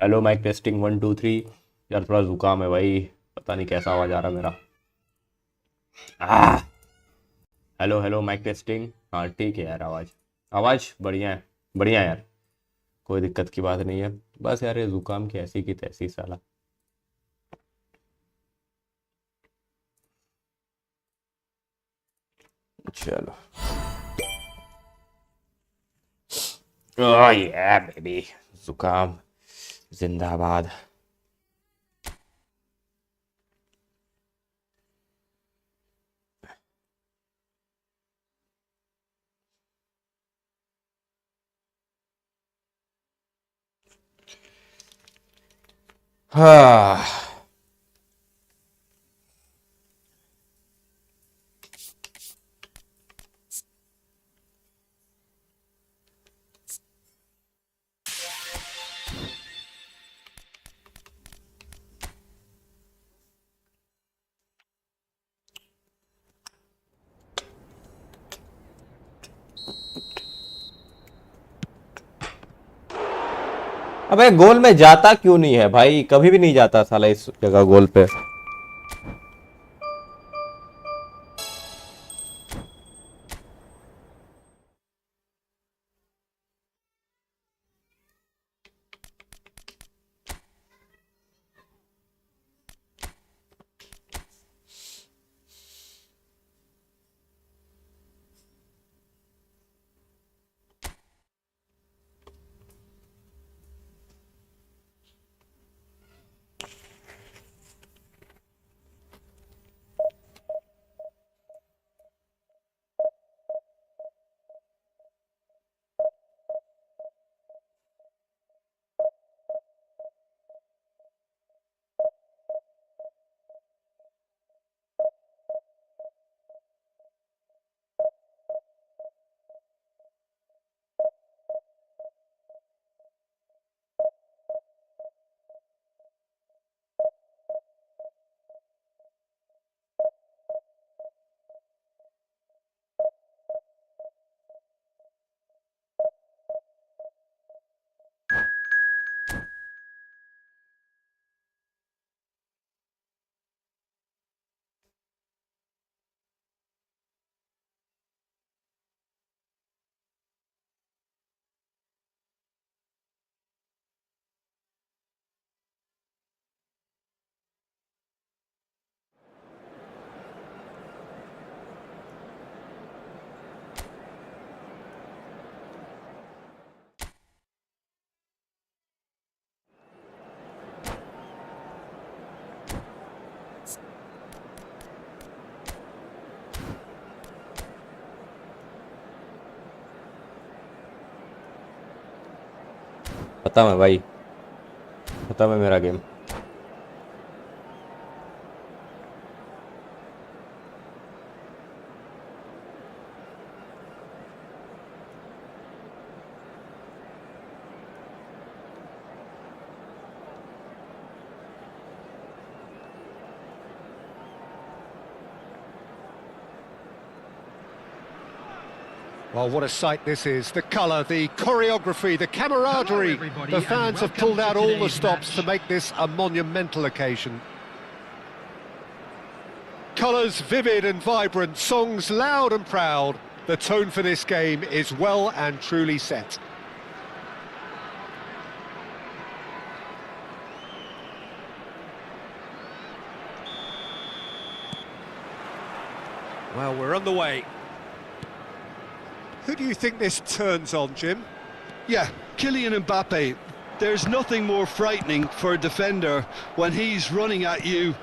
Hello mike testing 1 2 3। यार थोड़ा जुकाम है भाई, पता नहीं कैसा आवाज आ रहा मेरा। आह। Hello hello mike testing. हाँ ठीक है यार, आवाज आवाज बढ़िया है। बढ़िया है यार, कोई दिक्कत की बात नहीं है। बस यार ये जुकाम की ऐसी की तैसी साला। चलो। ओह या बेबी, जुकाम जिंदाबाद। हाँ। अबे गोल में जाता क्यों नहीं है भाई, कभी भी नहीं जाता साला इस जगह गोल पे। खत्म है भाई, खत्म है मेरा game. Well, what a sight this is. The colour, the choreography, the camaraderie. The fans have pulled out all the stops to make this a monumental occasion. Colours vivid and vibrant, songs loud and proud. The tone for this game is well and truly set. Well, we're on the way. Who do you think this turns on, Jim? Yeah, Kylian Mbappe. There's nothing more frightening for a defender when he's running at you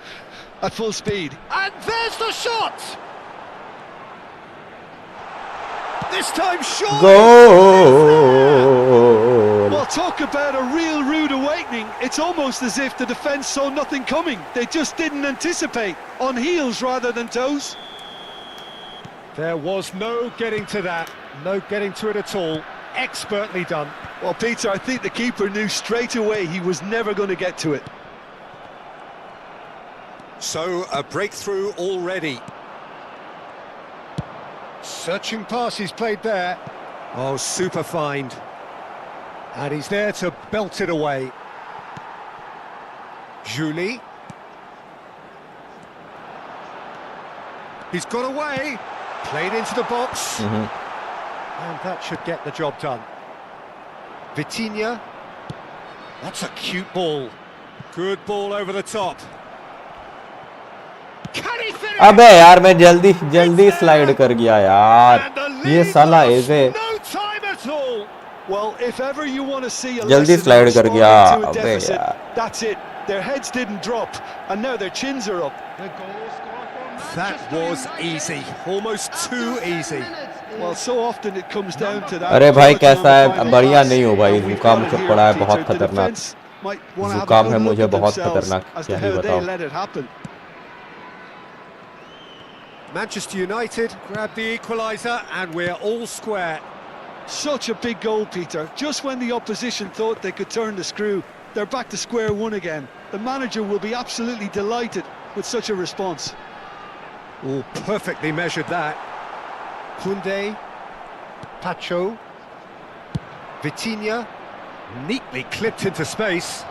at full speed. And there's the shot! This time, surely! Goal! Well, talk about a real rude awakening. It's almost as if the defence saw nothing coming. They just didn't anticipate. On heels rather than toes. There was no getting to that. No getting to it at all. Expertly done. Well, Peter, I think the keeper knew straight away he was never going to get to it. So, a breakthrough already. Searching pass he's played there. Oh, super find. And he's there to belt it away. Julie. He's got away. Played into the box. And that should get the job done. Vitinha. That's a cute ball. Good ball over the top. Can he finish? अबे यार मैं जल्दी slide कर गया यार, ये साला ऐसे Well, if ever you want to see a जल्दी lesson स्लाइड in कर गया। responding to a अबे deficit, यार that's it. Their heads didn't drop, and now their chins are up. That was easy, almost too easy. Well, so often it comes down to that. अरे भाई quality on कैसा the है, final बढ़िया pass. नहीं हो भाई, And we've जुकाम got it से here, पड़ा है Peter. बहुत The खतरनाक, defence might want to have a जुकाम है good मुझे look at बहुत themselves खतरनाक, as क्या to ही how they बताओ। let it happen. Manchester United grab the equaliser and we're all square. Such a big goal, Peter. Just when the opposition thought they could turn the screw, they're back to square one again. The manager will be absolutely delighted with such a response. Oh, perfectly measured that. Koundé, Pacho, Vitinha, neatly clipped into space.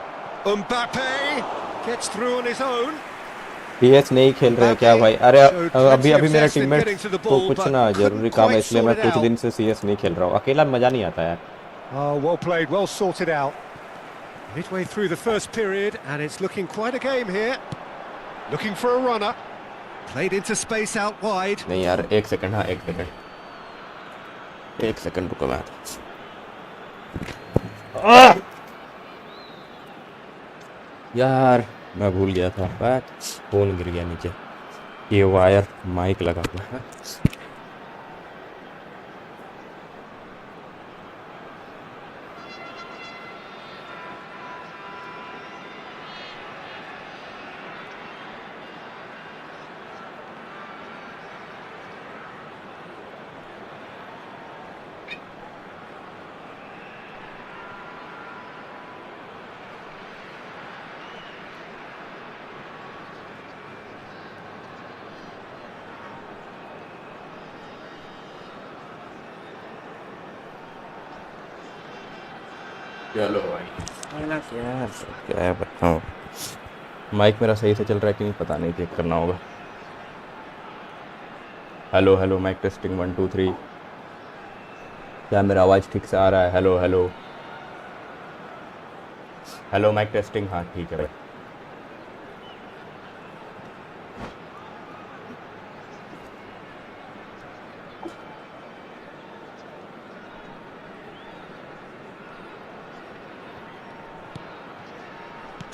Mbappe gets through on his own. PS नहीं खेल रहे क्या भाई? अरे अभी मेरा teammate को कुछ ना जरूरी काम है, इसलिए मैं कुछ दिन से CS नहीं खेल रहा हूँ, अकेला मजा नहीं आता यार। Oh, well played, well sorted out. Midway through the first period, and it's looking quite a game here. Looking for a runner. Played into space out wide. नहीं यार, एक सेकंड, हाँ एक सेकंड रुको मैं। यार मैं भूल गया था, फोन गिर गया नीचे, ये वायर माइक लगा हुआ है। चलो भाई, क्या बताऊँ, माइक मेरा सही से चल रहा है कि नहीं पता नहीं, चेक करना होगा। हेलो माइक टेस्टिंग 1 2 3, क्या मेरा आवाज़ ठीक से आ रहा है? हेलो माइक टेस्टिंग, हाँ ठीक है भाई।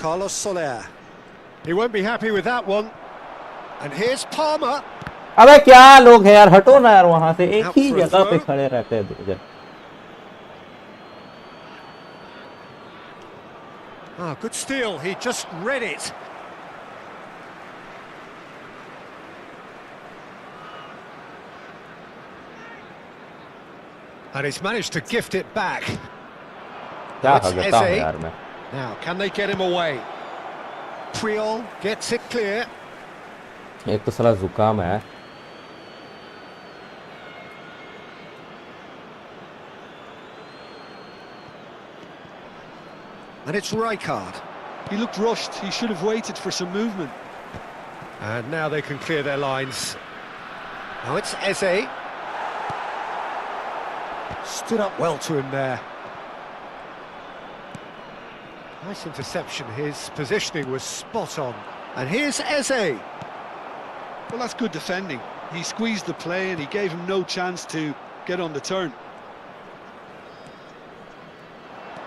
Carlos Soler. He won't be happy with that one. And here's Palmer. अबे क्या लोग हैं यार, हटो ना यार वहां से, एक ही जगह पे खड़े रहते हैं दो जन। Ah, good steal. He just read it. And he's managed to gift it back. क्या It's करता हूँ Eze. यार मैं। Now, can they get him away? Priol gets it clear. एक तो साला जुकाम है। And it's Rijkaard. He looked rushed. He should have waited for some movement. And now they can clear their lines. Now it's Eze. Stood up well to him there. Nice interception. His positioning was spot on. And here's Eze. Well, that's good defending. He squeezed the play and he gave him no chance to get on the turn.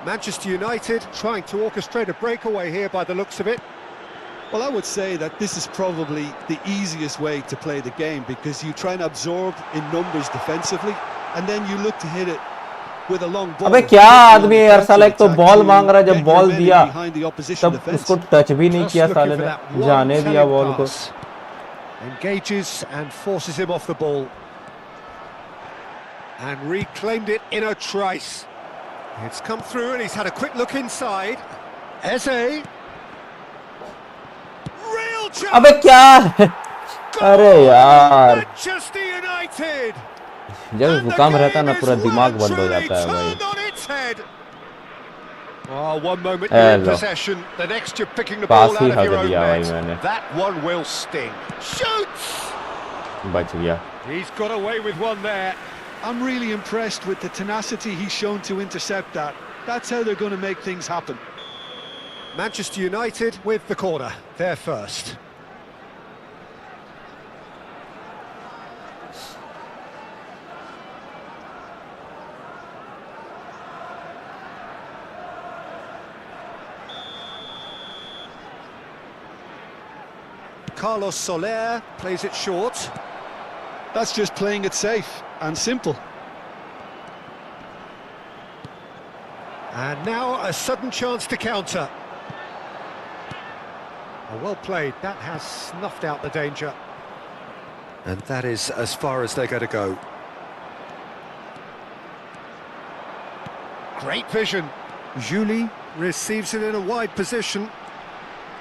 Manchester United trying to orchestrate a breakaway here by the looks of it. Well, I would say that this is probably the easiest way to play the game because you try and absorb in numbers defensively and then you look to hit it with a long ball. अबे क्या आदमी है यार, साला एक तो ball मांग रहा है, जब बॉल दिया तब उसको टच भी नहीं किया साले ने, जाने दिया बॉल को। Engages and forces him off the ball. And reclaimed it in a trice. It's come through and he's had a quick look inside. Eze. Real chance. अबे क्या है? अरे यार, Manchester United. जब जुकाम रहता है ना पूरा दिमाग बंद हो जाता है भाई। Oh, one moment you're in possession, the next you're picking the ball out of your own net. That one will sting. Shoots! बच गया. He's got away with one there. I'm really impressed with the tenacity he's shown to intercept that. That's how they're going to make things happen. Manchester United with the corner. They're first. Carlos Soler plays it short. That's just playing it safe and simple. And now a sudden chance to counter. Oh, well played, that has snuffed out the danger. And that is as far as they're going to go. Great vision. Julie receives it in a wide position.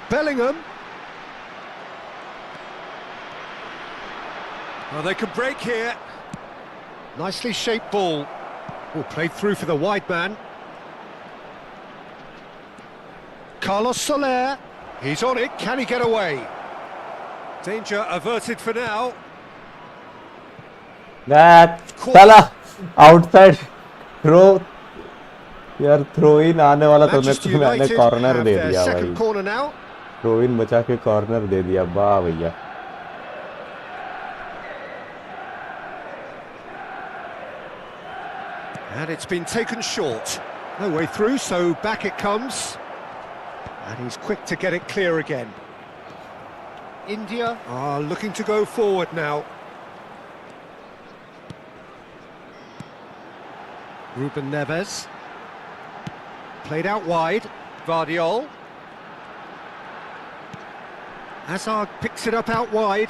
Bellingham. Well, they can break here. Nicely shaped ball. Oh, played through for the wide man. Carlos Soler. He's on it. Can he get away? Danger averted for now. That साला outside throw. यार throw in आने वाला तो मैंने corner दे दिया भाई. Throw in बचा के कॉर्नर दे दिया. वाह भैया. And it's been taken short. No way through, so back it comes. And he's quick to get it clear again. India are looking to go forward now. Ruben Neves. Played out wide. Vardiol. Hazard picks it up out wide.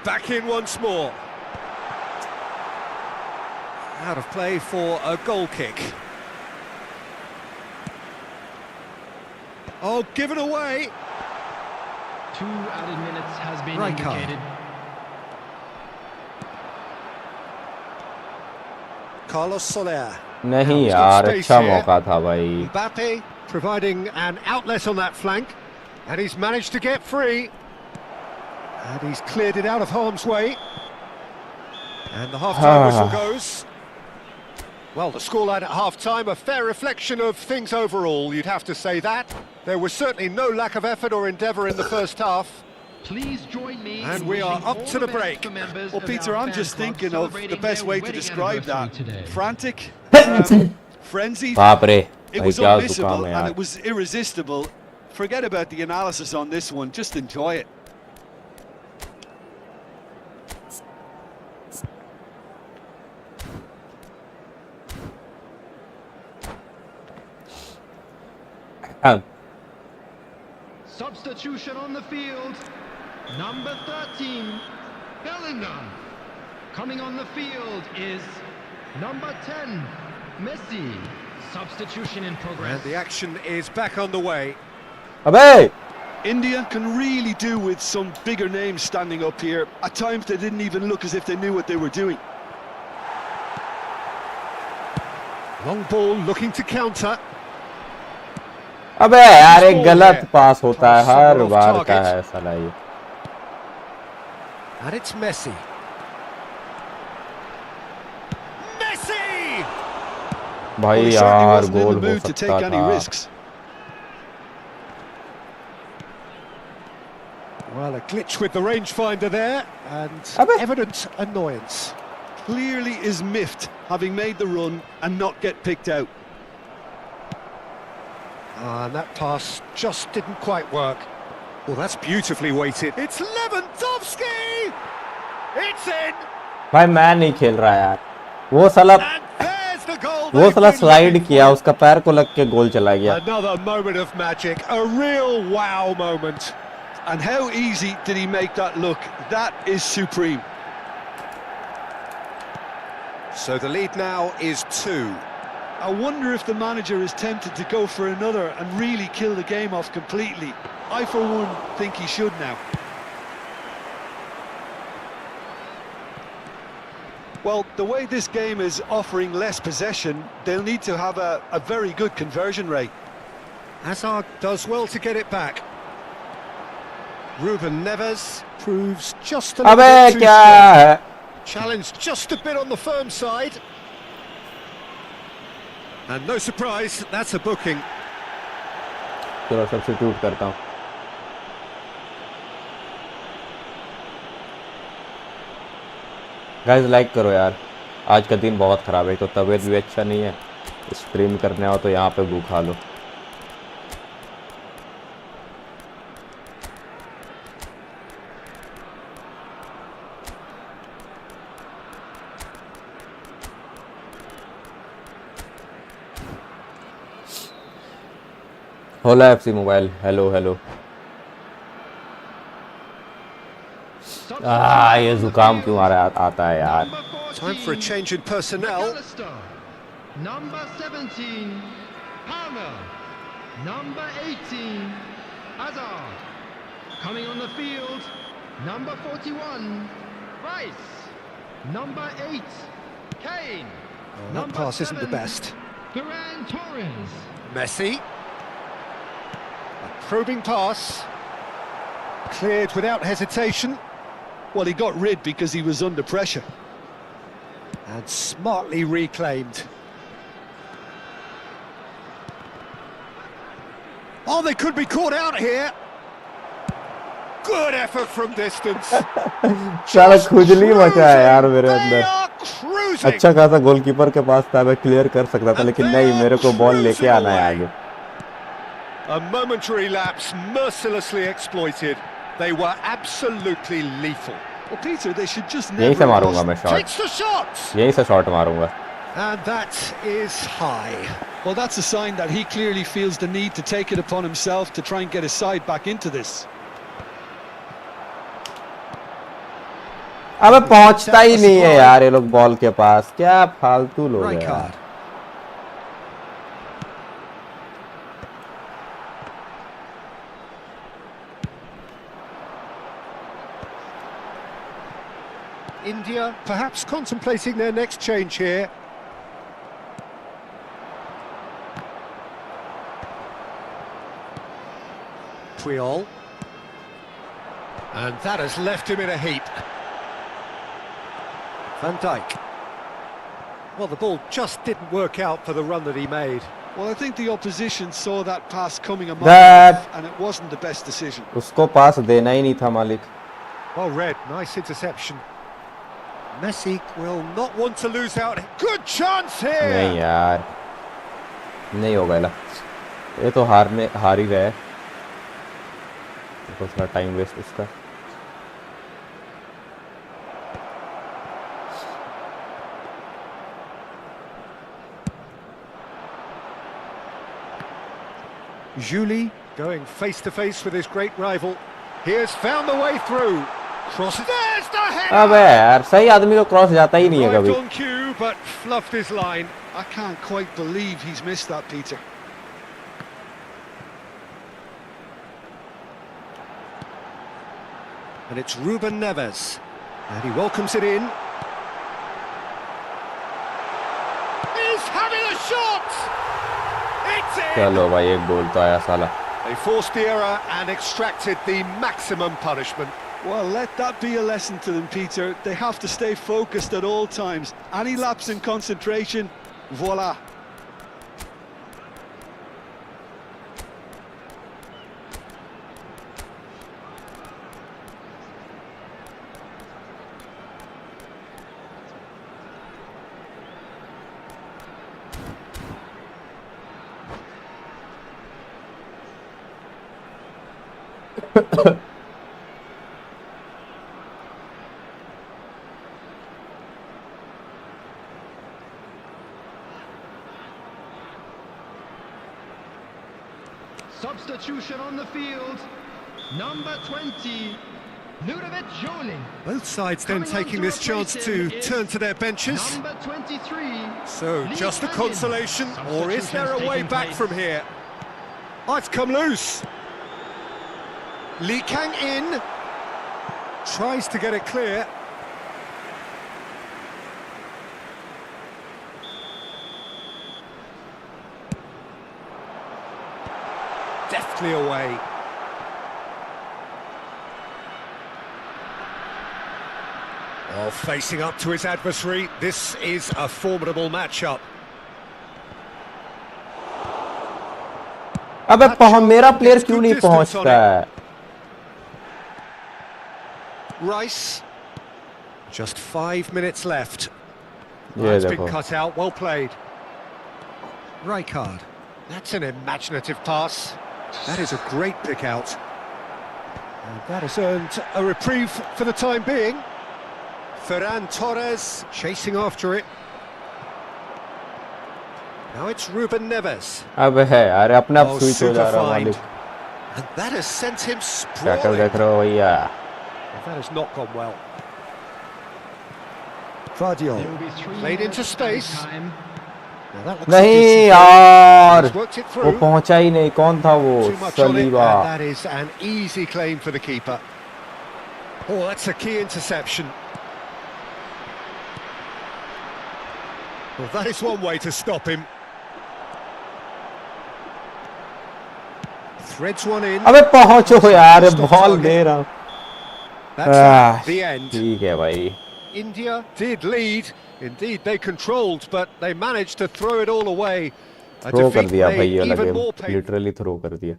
Back in once more. Out of play for a goal kick. Oh, given away. 2 added minutes has been indicated. Carlos Soler. नहीं यार अच्छा मौका था भाई. Mbappe providing an outlet on that flank, and he's managed to get free. And he's cleared it out of harm's way. And the half-time whistle goes. Well, the scoreline at half-time, a fair reflection of things overall, you'd have to say that. There was certainly no lack of effort or endeavour in the first half. Please join me. And we are up to the break. Well, Peter, I'm just thinking of the best way to describe that. Frantic, frenzied. It was unmissable and it was irresistible. Forget about the analysis on this one, just enjoy it. Substitution on the field. Number 13, Bellingham. Coming on the field is number 10, Messi. Substitution in progress. And the action is back on the way. Abe! India can really do with some bigger names standing up here. At times they didn't even look as if they knew what they were doing. Long ball looking to counter. अबे यार एक गलत पास होता है हर बार का है साला ये. And it's Messi. Messi! भाई यार गोल हो सकता था. Well, a glitch with the rangefinder there, and evident annoyance. Clearly is miffed, having made the run and not get picked out. And that pass just didn't quite work. Well, that's beautifully weighted. It's Lewandowski! It's in! भाई मैं नहीं खेल रहा यार. वो साला slide किया, उसका पैर को लग के गोल चला गया. Another moment of magic, a real wow moment. And how easy did he make that look? That is supreme. So the lead now is 2. I wonder if the manager is tempted to go for another and really kill the game off completely. I, for one, think he should now. Well, the way this game is offering less possession, they'll need to have a very good conversion rate. Hazard does well to get it back. Ruben Neves proves just a little अबे bit too क्या strong. है? Challenged just a bit on the firm side. And no surprise, that's a booking. चलो substitute करता हूँ. Guys like करो यार. आज का दिन बहुत ख़राब है. तो तबीयत भी अच्छा नहीं है. स्ट्रीम करने आओ तो यहाँ पे भूखा लो. होला एफसी मोबाइल. Hello hello. ये जुकाम क्यों आता है यार. Time for a change in personnel. Number 17, Palmer. Number 18, Hazard. Coming on the field, number 41, Rice. Number 8, Kane. Oh, that Number pass isn't the 7, best. Ferran Torres. Messi. A probing pass. Cleared without hesitation. Well, he got rid because he was under pressure. And smartly reclaimed. Oh, they could be caught out here. Good effort from distance. साला खुजली मचा है यार मेरे They अंदर. are cruising. अच्छा खासा goalkeeper के पास था. मैं क्लियर कर सकता था लेकिन नहीं, मेरे को बॉल लेके आना है आगे. A momentary lapse mercilessly exploited. They were absolutely lethal. Well, Peter, they should just यहीं never से have मारूंगा lost. मैं शॉट. Takes the shot. यहीं से शॉट मारूंगा. And that is high. Well, that's a sign that he clearly feels the need to take it upon himself to try and get his side back into this. अबे पहुंचता ही नहीं है यार ये लोग बॉल के पास. क्या फालतू लोग हैं Right यार. card. India perhaps contemplating their next change here. Puyol. And that has left him in a heap. Van Dijk. Well, the ball just didn't work out for the run that he made. Well, I think the opposition saw that pass coming a mile That- off, and it wasn't the best decision. उसको पास देना ही नहीं था मालिक. Well read, nice interception. Messi will not want to lose out. Good chance नहीं here. यार, नहीं होगा इला. ये तो हार ही गए. तो थोड़ा टाइम वेस्ट उसका. Julie going face to face with his great rival. He has found the way through. Crosses. There's the header. अबे यार, सही आदमी को क्रॉस जाता ही नहीं है Right कभी. on cue, but fluffed his line. I can't quite believe he's missed that, Peter. And it's Ruben Neves. And he welcomes it in. He's having a shot! It's in! चलो भाई, एक गोल तो आया साला. They forced the error and extracted the maximum punishment. Well, let that be a lesson to them, Peter. They have to stay focused at all times. Any lapse in concentration, voila. Substitution on the field. Number 20, Ludovic Jolie. Both sides then taking this chance to turn to their benches. Number 23. So, Lee just a Canyon. consolation, or is there a way Substitutions back taking from place. here? Oh, it's come loose. Lee Kang in. Tries to get it clear. deftly away. Oh, facing up to his adversary, this is a formidable matchup. अबे मेरा player क्यों नहीं पहुंचता है? Rice. Just 5 minutes left. Yeah, it's been cut out, well played. Rijkaard. That's an imaginative pass. That is a great pick out. And that has earned a reprieve for the time being. Ferran Torres chasing after it. Now it's Ruben Neves. अबे है यार अपने आप switch हो जा रहा मालिक. And that has sent him क्या कर देख रहे हो भैया? That has not gone well. Vardiol played into space. नहीं यार, वो पहुंचा ही नहीं. कौन था वो? Saliba. That is an easy claim for the keeper. Oh, that's a key interception. Well, that is one way to stop him. Threads one in. अबे पहुंचो यार, बॉल दे रहा हूँ. That's the end. ठीक है भाई. India did lead. Indeed, they controlled, but they managed to throw it all away. A throw कर defeat दिया भाई, made ये even लगे. more painful. लिटरली थ्रो कर दिया.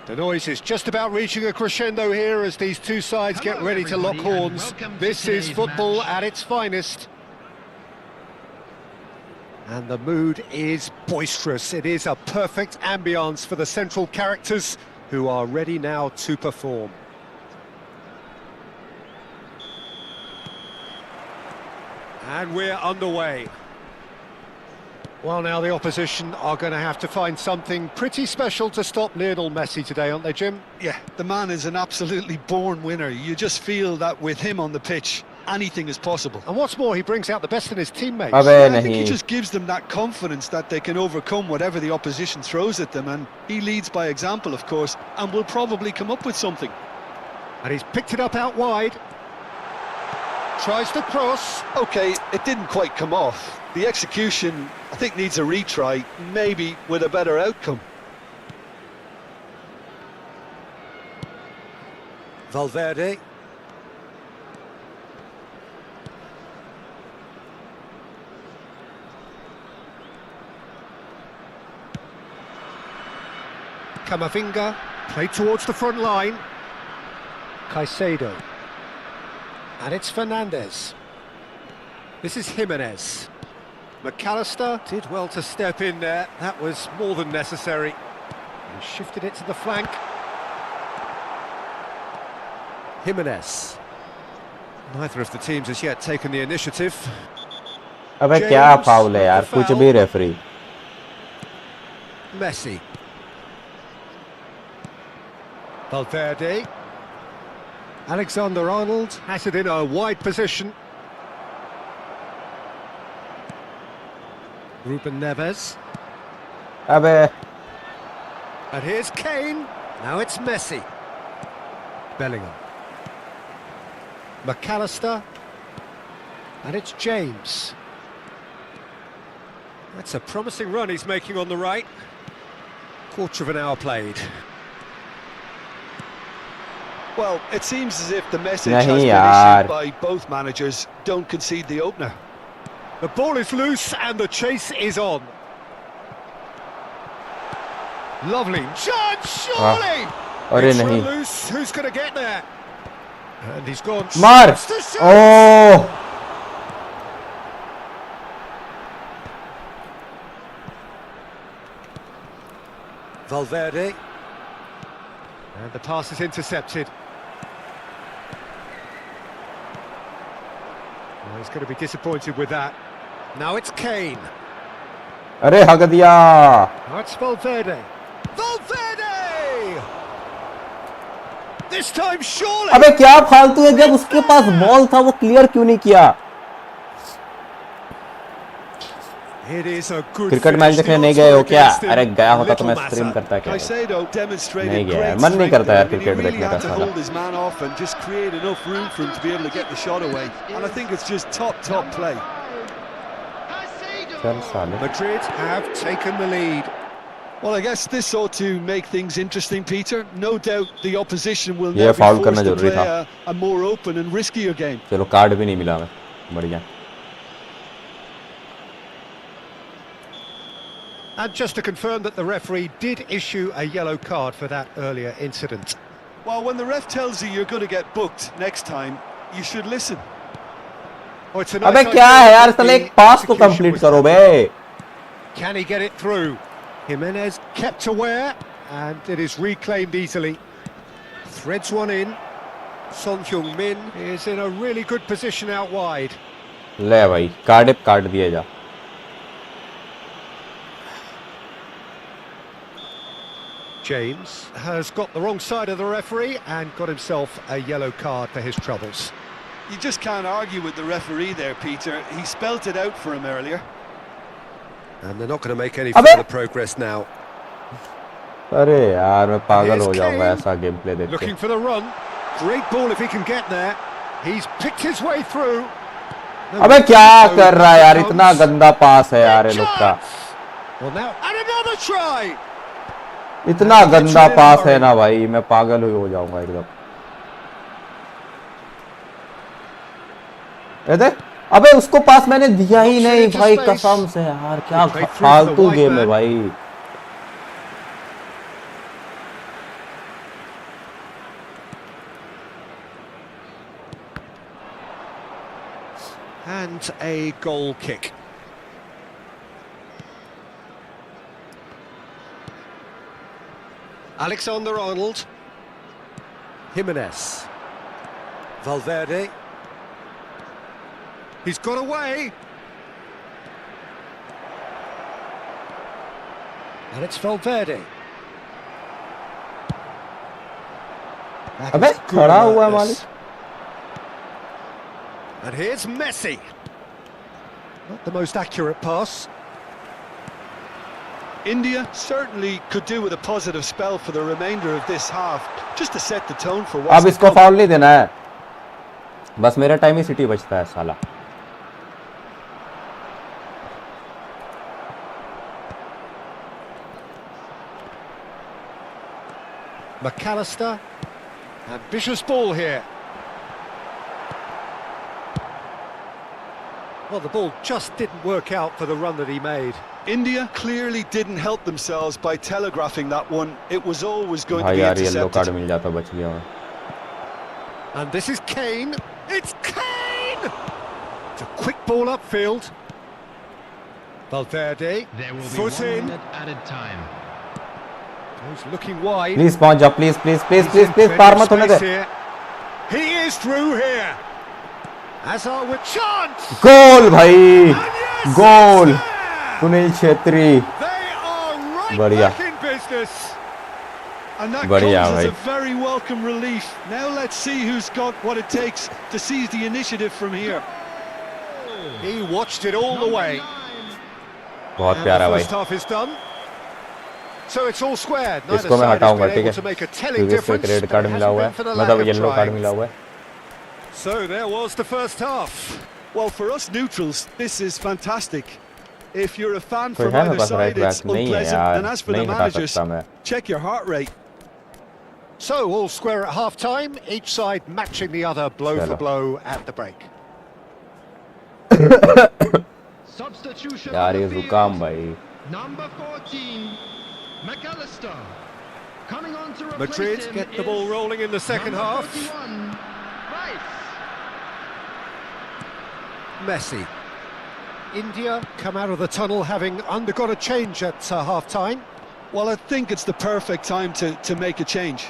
The noise is just about reaching a crescendo here as these two sides get ready to lock horns. This is football at its finest. And the mood is boisterous. It is a perfect ambience for the central characters who are ready now to perform. And we're underway. Well, now the opposition are going to have to find something pretty special to stop Lionel Messi today, aren't they, Jim? Yeah, the man is an absolutely born winner. You just feel that with him on the pitch, anything is possible. And what's more, he brings out the best in his teammates. I think he just gives them that confidence that they can overcome whatever the opposition throws at them, and he leads by example, of course, and will probably come up with something. And he's picked it up out wide. Tries to cross. OK, it didn't quite come off. The execution, I think, needs a retry, maybe with a better outcome. Valverde. Camavinga, played towards the front line. Caicedo. And it's Fernandes. This is Jimenez. McAllister did well to step in there. That was more than necessary. He shifted it to the flank. Jimenez. Neither of the teams has yet taken the initiative. अबे क्या foul है यार, कुछ भी referee. Messi. Valverde. Alexander-Arnold has it in a wide position. Ruben Neves. अबे And here's Kane. Now it's Messi. Bellingham. McAllister. And it's James. That's a promising run he's making on the right. Quarter of an hour played. Well, it seems as if the message Nahi has been yaar. issued by both managers. Don't concede the opener. The ball is loose and the chase is on. Lovely chance, surely! अरे It's नहीं loose. Who's going to get there? And he's gone. मार Shoots to shoot. O Valverde. And the pass is intercepted. Well, he's going to be disappointed with that. Now it's Kane. अरे हक दिया Now it's Valverde. Valverde! This time surely! अबे क्या फालतू है जब उसके पास बॉल था वो क्लियर क्यों नहीं किया It is a good cricket match देखने नहीं गए हो क्या अरे गया होता तो मैं स्ट्रीम करता क्या Caicedo demonstrated नहीं गया great मन नहीं करता यार strength there. I cricket mean, he really देखने का had to साला hold his man off and just create enough room for him to be able to get the shot away. And I think it's just top play. चल साले Madrid have taken the lead. Well, I guess this ought to make things interesting, Peter. No doubt the opposition will ये now be foul करना forced to जरूरी play था a more open and riskier game. चलो card भी नहीं मिला हमें बढ़िया And just to confirm that the referee did issue a yellow card for that earlier incident. Well, when the ref tells you you're going to get booked next time, you should listen. Oh, it's a अबे nice क्या idea, है यार but साले the एक पास तो execution complete was करो बे Can he get it through? Jimenez kept aware, and it is reclaimed easily. Threads one in. Son Heung-min is in a really good position out wide. ले भाई card काट दिया जा James has got the wrong side of the referee and got himself a yellow card for his troubles. You just can't argue with the referee there, Peter. He spelt it out for him earlier. And they're not going to make any अबे! further progress now. अरे यार मैं पागल Here's हो जाऊंगा Kane. ऐसा game play देख के Looking for the run. Great ball if he can get there. He's picked his way through. अबे क्या कर रहा है यार इतना गंदा पास है यार ये लोग का Well now, and another try. इतना गंदा पास है ना भाई मैं पागल हो जाऊंगा एकदम ये देख अबे उसको पास मैंने दिया ही नहीं भाई कसम से यार क्या फालतू गेम है भाई And a goal kick. Alexander-Arnold. Jimenez. Valverde. He's got away. And it's Valverde. अबे खड़ा हुआ है मालिक And here's Messi. Not the most accurate pass. India certainly could do with a positive spell for the remainder of this half, just to set the tone for what's अब इसको foul नहीं देना है बस मेरा टाइम ही city बचता है साला McAllister. Ambitious ball here. Well, the ball just didn't work out for the run that he made. India clearly didn't help themselves by telegraphing that one. It was always going to भाई be यार yellow card intercepted. मिल जाता बच गया मैं And this is Kane. It's Kane! It's a quick ball upfield. Valverde. There will be Foot 1 in. minute added time. He's looking wide. Please पहुंच जा please please please please please Plenty पार of मत होने space they here. He is through here. Hazard with chance. गोल भाई And yes, goal it's there. Sunil Chhetri They are right बढ़िया back in business. And that बढ़िया comes as भाई. a very welcome relief. Now let's see who's got what it takes to seize the initiative from here. He watched it all the way. बहुत And प्यारा the भाई. first half is done. So it's all squared. Neither इसको मैं side has हटाऊंगा, been ठीक able है? to make a telling क्योंकि इसको एक difference. Red but card it मिला hasn't हुआ been है, for the lack मतलब of येलो कार्ड trying. मिला हुआ है. So there was the first half. Well, for us neutrals, this is fantastic. If you're a fan कोई from है मेरे either pass side, right it's back नहीं है unpleasant. यार, And as for the नहीं हटा managers, सकता मैं. check your heart rate. So all square at half time, each side matching the other blow for चलो. blow at the break. Substitution यार on ये the field. जुकाम भाई. Number 14, McAllister. Coming on to replace Madrid him get the is ball rolling in the second number half. 41, Rice. Messi. India come out of the tunnel having undergone a change at half time. Well, I think it's the perfect time to make a change.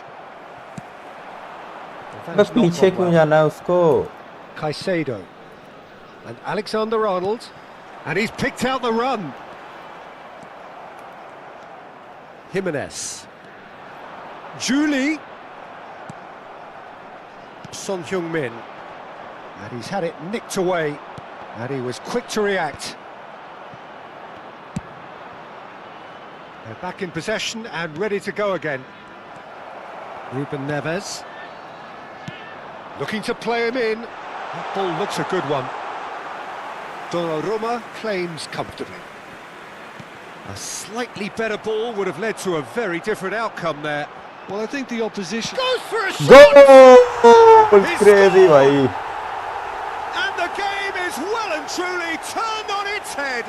बस पीछे क्यों जाना है उसको? Caicedo and Alexander-Arnold, and he's picked out the run. Jimenez, Julie, Son Heung-min, and he's had it nicked away, and he was quick to react. They're back in possession and ready to go again. Ruben Neves, looking to play him in. That ball looks a good one. Donnarumma claims comfortably. A slightly better ball would have led to a very different outcome there. Well, I think the opposition Goes for a shot! Goal! Crazy भाई. And the game is well and truly turned on its head.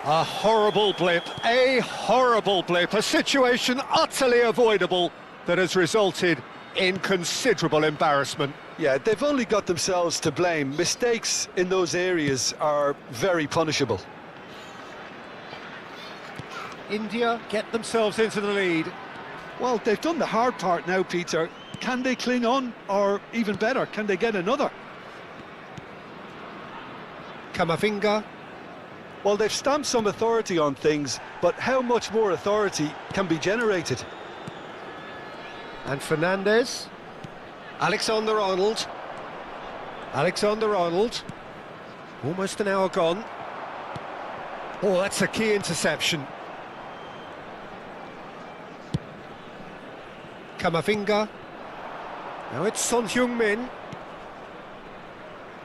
A horrible blip, a situation utterly avoidable that has resulted in considerable embarrassment. Yeah, they've only got themselves to blame. Mistakes in those areas are very punishable. India get themselves into the lead. Well, they've done the hard part now, Peter. Can they cling on, or even better, can they get another? Camavinga, Well, they've stamped some authority on things, but how much more authority can be generated? and Fernandez. Alexander-Arnold. Alexander-Arnold. Almost an hour gone. Oh, that's a key interception. Camavinga. Now it's Son Heung-min.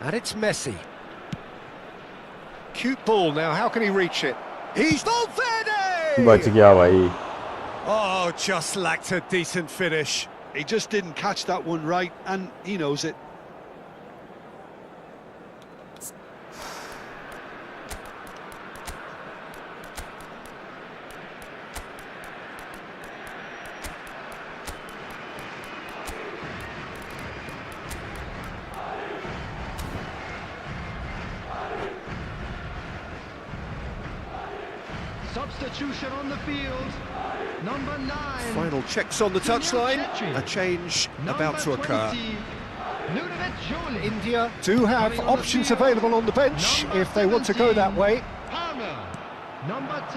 And it's Messi. Cute ball now, how can he reach it? He's Valverde! बच गया भाई. Oh, just lacked a decent finish. He just didn't catch that one right, and he knows it. Substitution on the field. Number 9. Final checks on the touchline. A change about to occur. India do have options available on the bench if they want to go that way.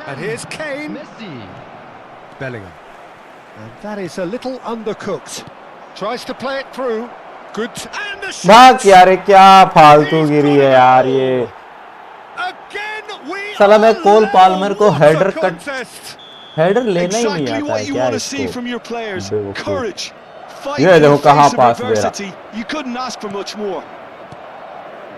And here's Kane. Bellingham. And that is a little undercooked. Tries to play it through. Good. And the shot! भाग यार, क्या फालतू गिरी है यार ये. Again we साला मैं कोल are Palmer को allowed header for cut contest. Header लेना ही Exactly नहीं आता what है you क्या want to see इसको. from your players. बेवकूफ. Courage. Fight ये in the देखो कहाँ face of पास दे रहा. adversity. You couldn't ask for much more.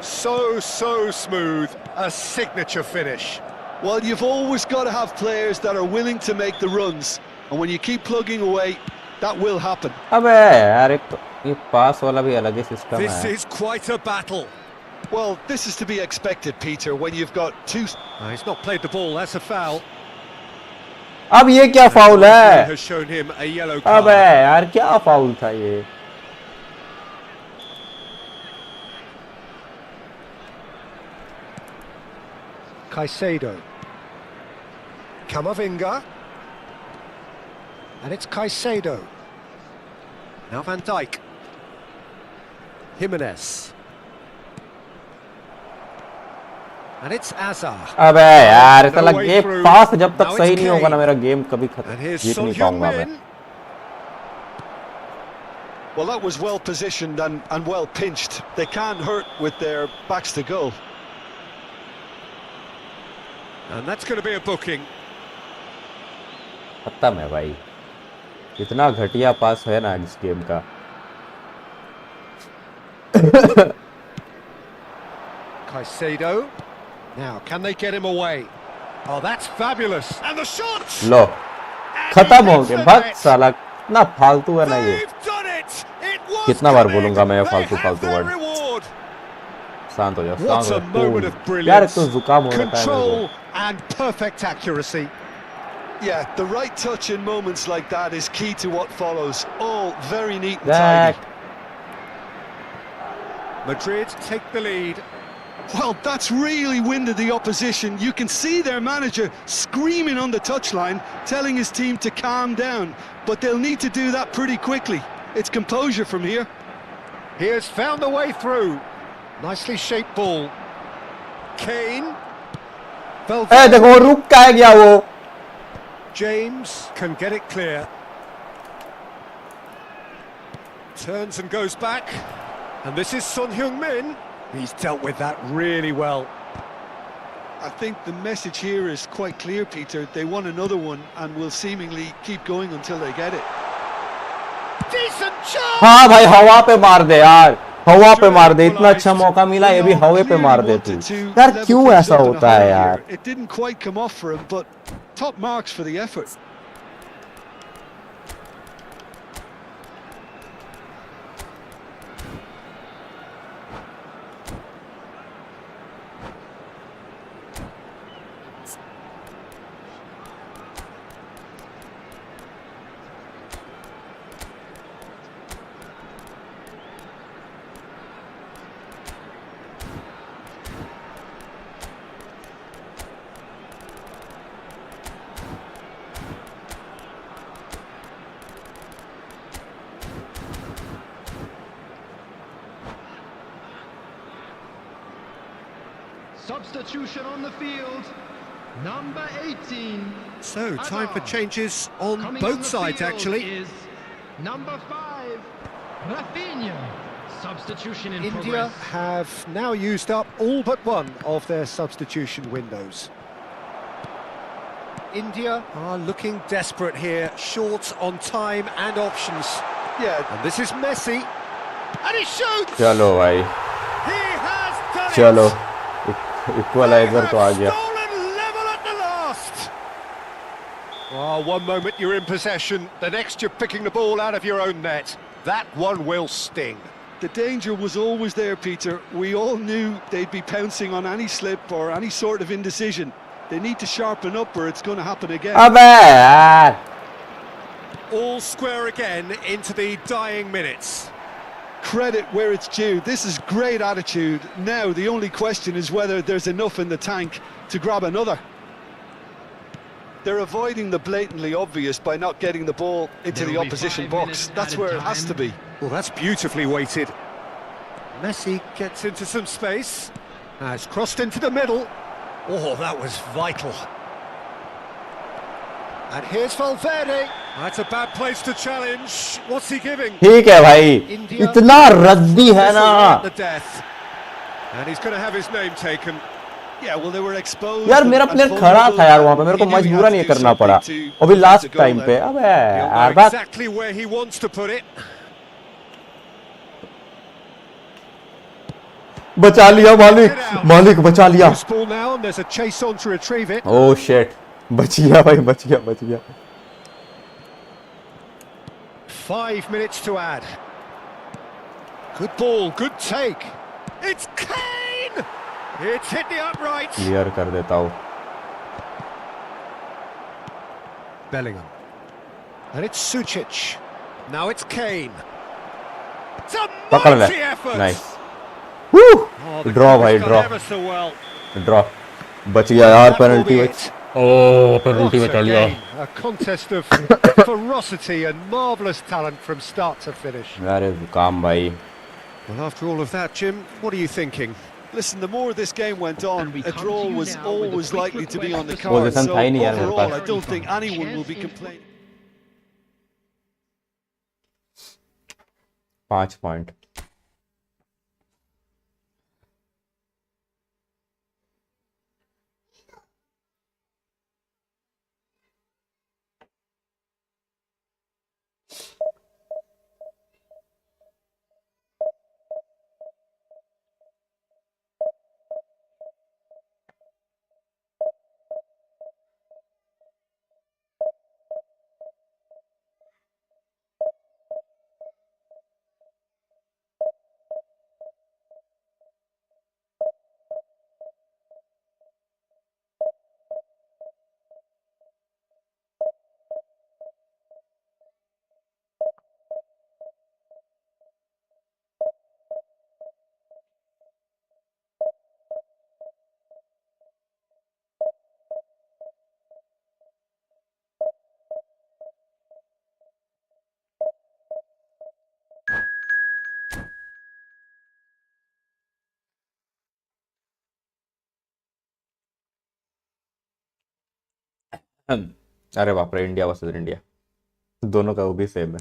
So smooth. A signature finish. Well, you've always got to have players that are willing to make the runs. And when you keep plugging away, that will happen. अबे यार ये पास वाला भी अलग ही system This है. is quite a battle. Well, this is to be expected, Peter, when you've got two... He's not played the ball, that's a foul. अब ये क्या फाउल है? Has shown him a yellow अबे card. यार क्या foul था ये? Caicedo. Camavinga. And it's Caicedo. Now Van Dijk. Jimenez. And it's Azar. अबे यार ऐसा लग ये पास जब तक सही नहीं होगा ना मेरा गेम कभी जीत नहीं पाऊंगा मैं. Well, that was well positioned and well pinched. They can't hurt with their backs to goal. And that's going to be a booking. खत्म है भाई. इतना घटिया पास है ना इस गेम का. Caicedo. Now, can they get him away? Oh, that's fabulous. And the shot! लो खत्म हो गया. भाग साला ना फालतू है ना ये. कितना बार बोलूंगा मैं फालतू फालतू वर्ड. शांत हो जाओ. शांत हो जाओ. यार तो जुकाम हो रहा है. Control and perfect accuracy. Yeah, the right touch in moments like that is key to what follows. All very neat and tidy. Madrid take the lead. Well, that's really winded the opposition. You can see their manager screaming on the touchline, telling his team to calm down. But they'll need to do that pretty quickly. It's composure from here. He has found a way through. Nicely shaped ball. Kane. देखो रुक क्या गया वो. James can get it clear. Turns and goes back. And this is Son Heung-min. He's dealt with that really well. I think the message here is quite clear, Peter. They want another one and will seemingly keep going until they get it. Decent chance! हाँ भाई हवा पे मार दे यार. हवा पे मार दे. इतना अच्छा मौका मिला ये भी हवा पे मार दे तू. यार क्यों ऐसा होता है यार. It didn't quite come off for him, but top marks for the effort. Substitution on the field. Number 18. So, time for changes on Coming both on the sides, field actually. Is number 5, Rafinha. Substitution in India progress. have now used up all but one of their substitution windows. India are looking desperate here, short on time and options. Yeah, and this is Messi, and he shoots. चलो भाई. He has done चलो. it. Equaliser तो आ गया. Level at the last. Oh, one moment you're in possession, the next you're picking the ball out of your own net. That one will sting. the danger was always there, Peter. We all knew they'd be pouncing on any slip or any sort of indecision. They need to sharpen up or it's going to happen again. अबे यार. All square again into the dying minutes. Credit where it's due. This is great attitude. Now the only question is whether there's enough in the tank to grab another. They're avoiding the blatantly obvious by not getting the ball into the opposition box. That's where it has to be. Well, that's beautifully weighted. Messi gets into some space. Has crossed into the middle. Oh, that was vital. And here's Valverde. That's a bad place to challenge. What's he giving? ठीक है भाई. इतना रद्दी है ना. The death. And he's going to have his name taken. Yeah, well, they were exposed. यार मेरा player खड़ा था यार वहाँ पे. मेरे को मजबूरन ये करना पड़ा. अभी लास्ट टाइम पे. अबे यार बात. Exactly where he wants to put it. बचा लिया मालिक. मालिक बचा लिया. Ball now and there's a chase on to retrieve it. Oh shit. बच गया भाई. बच गया. 5 minutes to add. Good ball, good take. It's Kane! It's hit the upright. Clear कर देता हूँ. Bellingham. And it's Sučić. Now it's Kane. It's a mighty effort. Nice. Woo! Draw भाई draw. Draw. बच गया यार penalty में. Oh, penalty में चल गया. A contest of ferocity and marvellous talent from start to finish. यार जुकाम भाई. Well, after all of that, Jim, what are you thinking? Listen, the more this game went on, a draw was always likely to be on the card. So overall, I don't think anyone will be complaining. 5 point. अरे बाप रे, India versus India, दोनों का वो भी same है.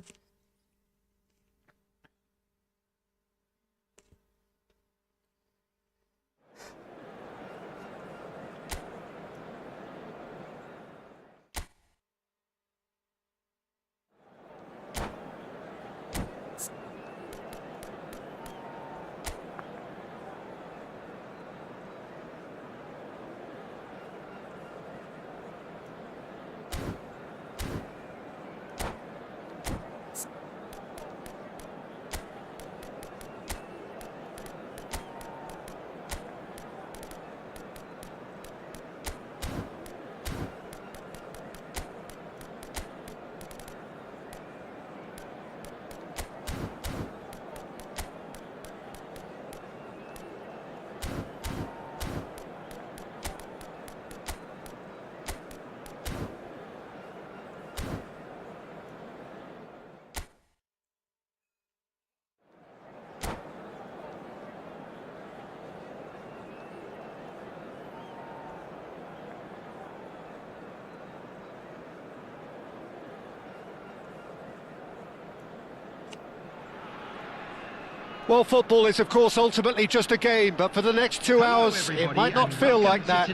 Well, football is, of course, ultimately just a game, but for the next 2 hours, it might not feel like that.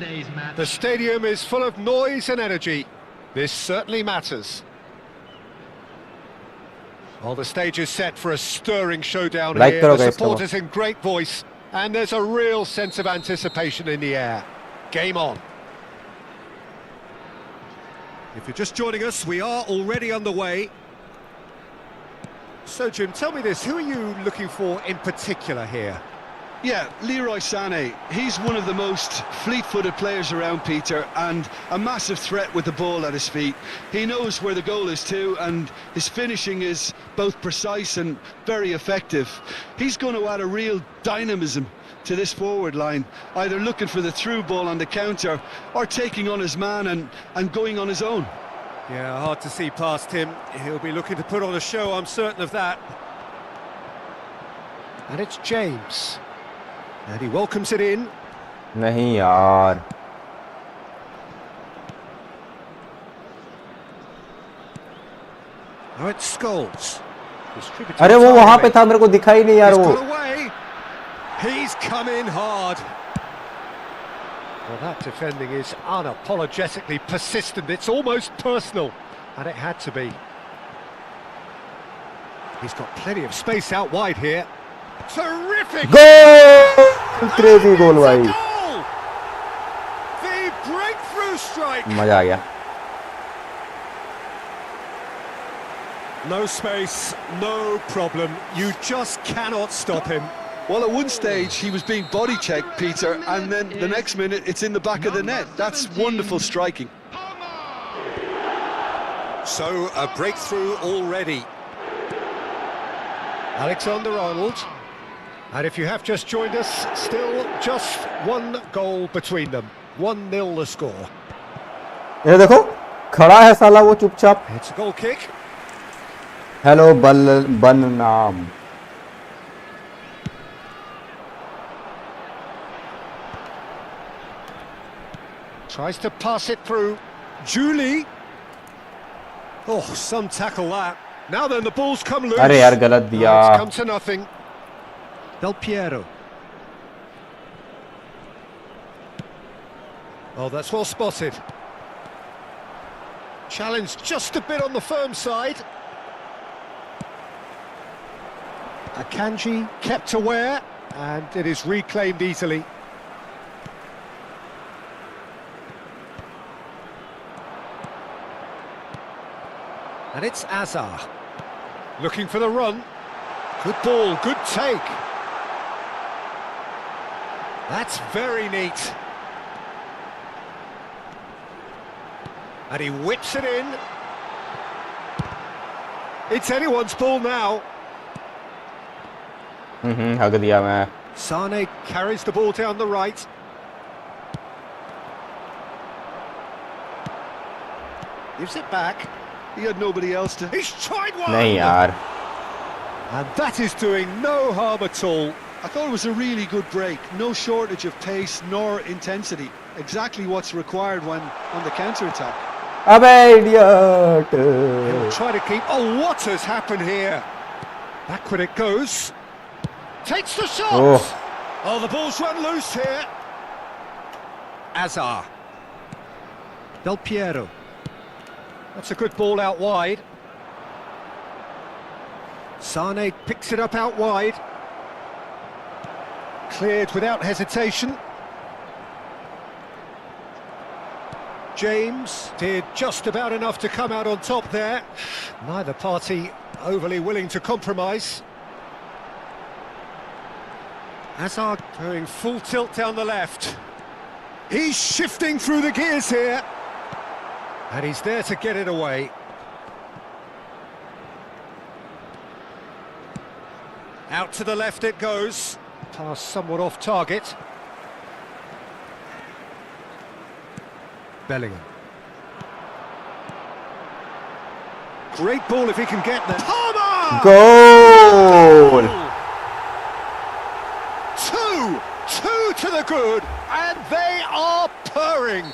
The stadium is full of noise and energy. This certainly matters. Well, the stage is set for a stirring showdown here. The supporters in great voice, and there's a real sense of anticipation in the air. Game on. If you're just joining us, we are already underway. So, Jim, tell me this, who are you looking for in particular here? Yeah, Leroy Sané. He's one of the most fleet-footed players around, Peter, and a massive threat with the ball at his feet. He knows where the goal is too, and his finishing is both precise and very effective. He's going to add a real dynamism to this forward line, either looking for the through ball on the counter or taking on his man and going on his own. Yeah, hard to see past him. He'll be looking to put on a show, I'm certain of that. And it's James. And he welcomes it in. नहीं यार. Now it's Scholes. अरे वो वहाँ पे था, मेरे को दिखा ही नहीं यार वो. He's come in hard. Well, that defending is unapologetically persistent. It's almost personal, and it had to be. He's got plenty of space out wide here. Terrific! Goal! Crazy goal, भाई. The breakthrough strike. मजा आ गया. No space, no problem. You just cannot stop him. Well, at one stage he was being body checked, Peter, and then the next minute it's in the back of the net. That's wonderful striking. So, a breakthrough already. Alexander-Arnold. And if you have just joined us, still just one goal between them. 1-0 the score. ये देखो, खड़ा है साला वो चुपचाप. It's a goal kick. Hello, Banam. Tries to pass it through. Julie. Oh, some tackle that. Now then, the ball's come loose. अरे यार गलत दिया. It's come to nothing. Del Piero. Oh, that's well spotted. Challenged just a bit on the firm side. Akanji kept aware, and it is reclaimed easily. And it's Azar. Looking for the run. Good ball, good take. That's very neat. And he whips it in. It's anyone's ball now. हक दिया मैं. Sane carries the ball down the right. Gives it back. He had nobody else to... He's tried one! नहीं यार. And that is doing no harm at all. I thought it was a really good break. No shortage of pace nor intensity. Exactly what's required when on the counter-attack. अबे idiot. He'll try to keep... Oh, what has happened here? Back when it goes. Takes the shot! Oh, the ball's run loose here. Azar. Del Piero. That's a good ball out wide. Sane picks it up out wide. Cleared without hesitation. James did just about enough to come out on top there. Neither party overly willing to compromise. Hazard going full tilt down the left. He's shifting through the gears here. And he's there to get it away. Out to the left it goes. Pass somewhat off target. Bellingham. Great ball if he can get there. Palmer! Goal! 2 to the good, and they are purring.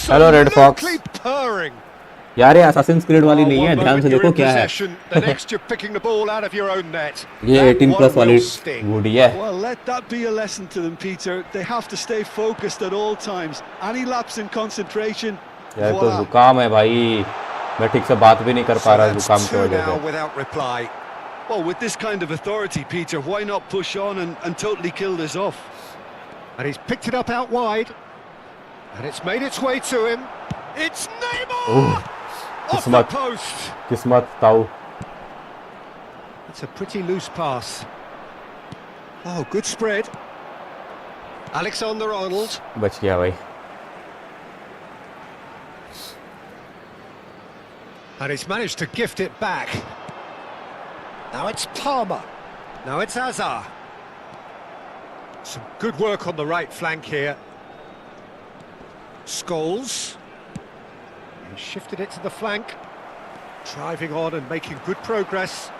Hello, Red Fox. Absolutely purring. यार ये Assassin's Creed वाली नहीं है, ध्यान से देखो क्या है. The next you're picking the ball out of your own net. ये 18+ वाली बूढ़ी है. Well, let that be a lesson to them, Peter. They have to stay focused at all times. Any lapse in concentration. यार तो जुकाम है भाई. मैं ठीक से बात भी नहीं कर पा रहा जुकाम की वजह से. Without reply. Well, with this kind of authority, Peter, why not push on and totally kill this off? And he's picked it up out wide. And it's made its way to him. It's Neymar! Off the post. किस्मत ताऊ. It's a pretty loose pass. Oh, good spread. Alexander-Arnold. बच गया भाई. And he's managed to gift it back. Now it's Palmer. Now it's Azar. Some good work on the right flank here. Scholes. He shifted it to the flank. Driving on and making good progress.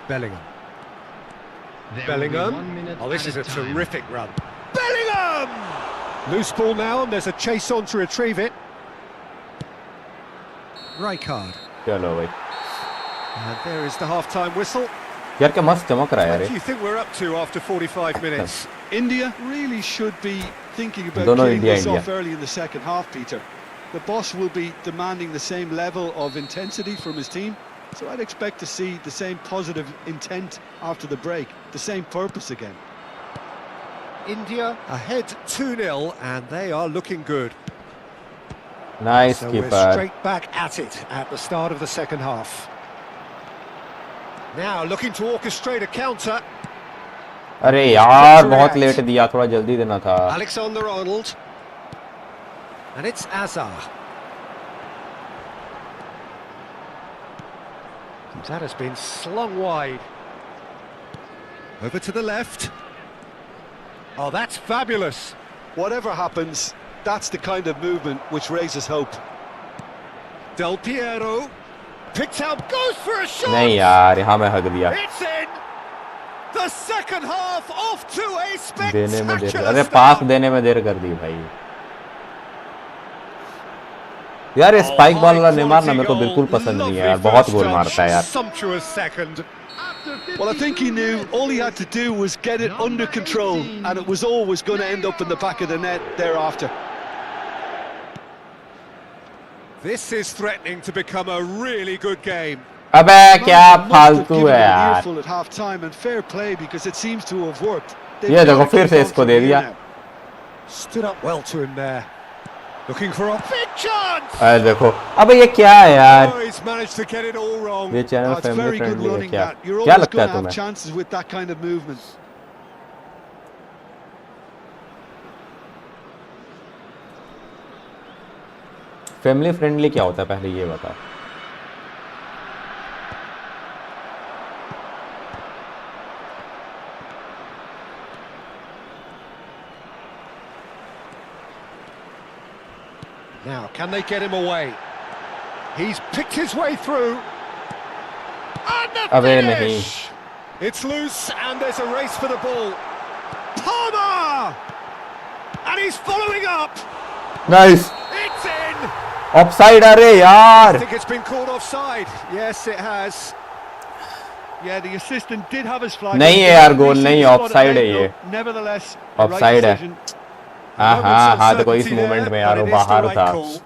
Bellingham. Bellingham. Oh, this is a terrific run. Bellingham! Loose ball now, and there's a chase on to retrieve it. Rijkaard. चलो भाई. And there is the half-time whistle. यार क्या मस्त चमक रहा है यार. What do you think we're up to after 45 minutes? India really should be thinking about Dono killing India, this India. off early in the second half, Peter. The boss will be demanding the same level of intensity from his team, so I'd expect to see the same positive intent after the break, the same purpose again. India ahead 2-0, and they are looking good. Nice So keeper. we're straight back at it at the start of the second half. Now looking to orchestrate a counter. अरे यार बहुत late दिया, थोड़ा जल्दी देना था. Alexander-Arnold. And it's Azar. That has been slung wide. Over to the left. Oh, that's fabulous. Whatever happens, that's the kind of movement which raises hope. Del Piero. Picked out, goes for a shot! नहीं यार, यहाँ मैं हक दिया. It's in! The second half off to a देने में देर, spectacular अरे start. पास देने में देर कर दी भाई यार। ये स्पाइक बॉल वाला नेमार ना मेरे को बिल्कुल पसंद नहीं है यार, बहुत गोल मारता है यार। Sumptuous second. Well, I think he knew all he had to do was get it under control, and it was always going to end up in the back of the net thereafter. This is threatening to become a really good game. अबे क्या फालतू है यार। Earful at half time, and fair play because it seems to have worked. ये देखो फिर से इसको दे दिया। Stood up well to him there. Looking for a big chance. अरे देखो अबे ये क्या है यार। Oh, he's managed to get it all wrong. ये channel It's family very good friendly है running क्या? that. You're क्या always लगता going है to have तुम्हें? chances with that kind of movement. Family friendly क्या होता है पहले ये बता। Now, can they get him away? He's picked his way through. And the अबे finish! It's loose and there's a race for the ball. Palmer! And he's following up. Nice. It's in! Offside अरे I यार। think it's been called offside. Yes, it has. Yeah, the assistant did have his flag. नहीं है यार, गोल नहीं, offside है ये। Nevertheless, offside है। हाँ हाँ हाँ, देखो इस Uncertainty मोमेंट there, में यार but वो it is the बाहर right था। call.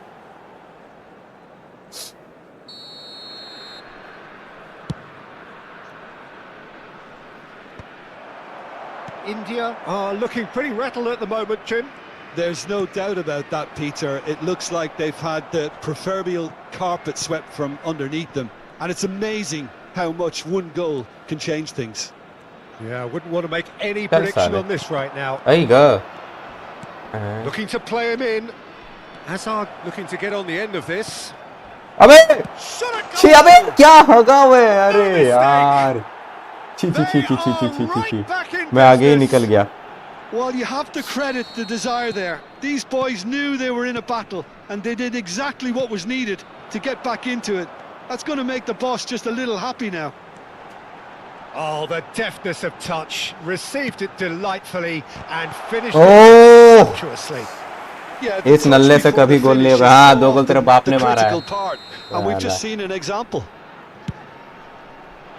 India are looking pretty rattled at the moment, Jim. There's no doubt about that, Peter. It looks like they've had the proverbial carpet swept from underneath them. And it's amazing how much one goal can change things. Yeah, I wouldn't want to make any That's prediction solid. on this right now. There you go. Looking to play him in. Hazard looking to get on the end of this. अबे Shot a छी, goal! अबे क्या होगा वे, अरे यार छी छी छी छी छी छी छी छी छी, मैं आगे ही निकल गया। Well, you have to credit the desire there. These boys knew they were in a battle, and they did exactly what was needed to get back into it. That's going to make the boss just a little happy now. Oh, the deftness of touch. Received it delightfully and finished Oh! it sumptuously. Yeah, इस नल्ले से कभी गोल नहीं होगा। हाँ, 2 गोल तेरे बाप ने मारा है। critical part, and we've just seen an example.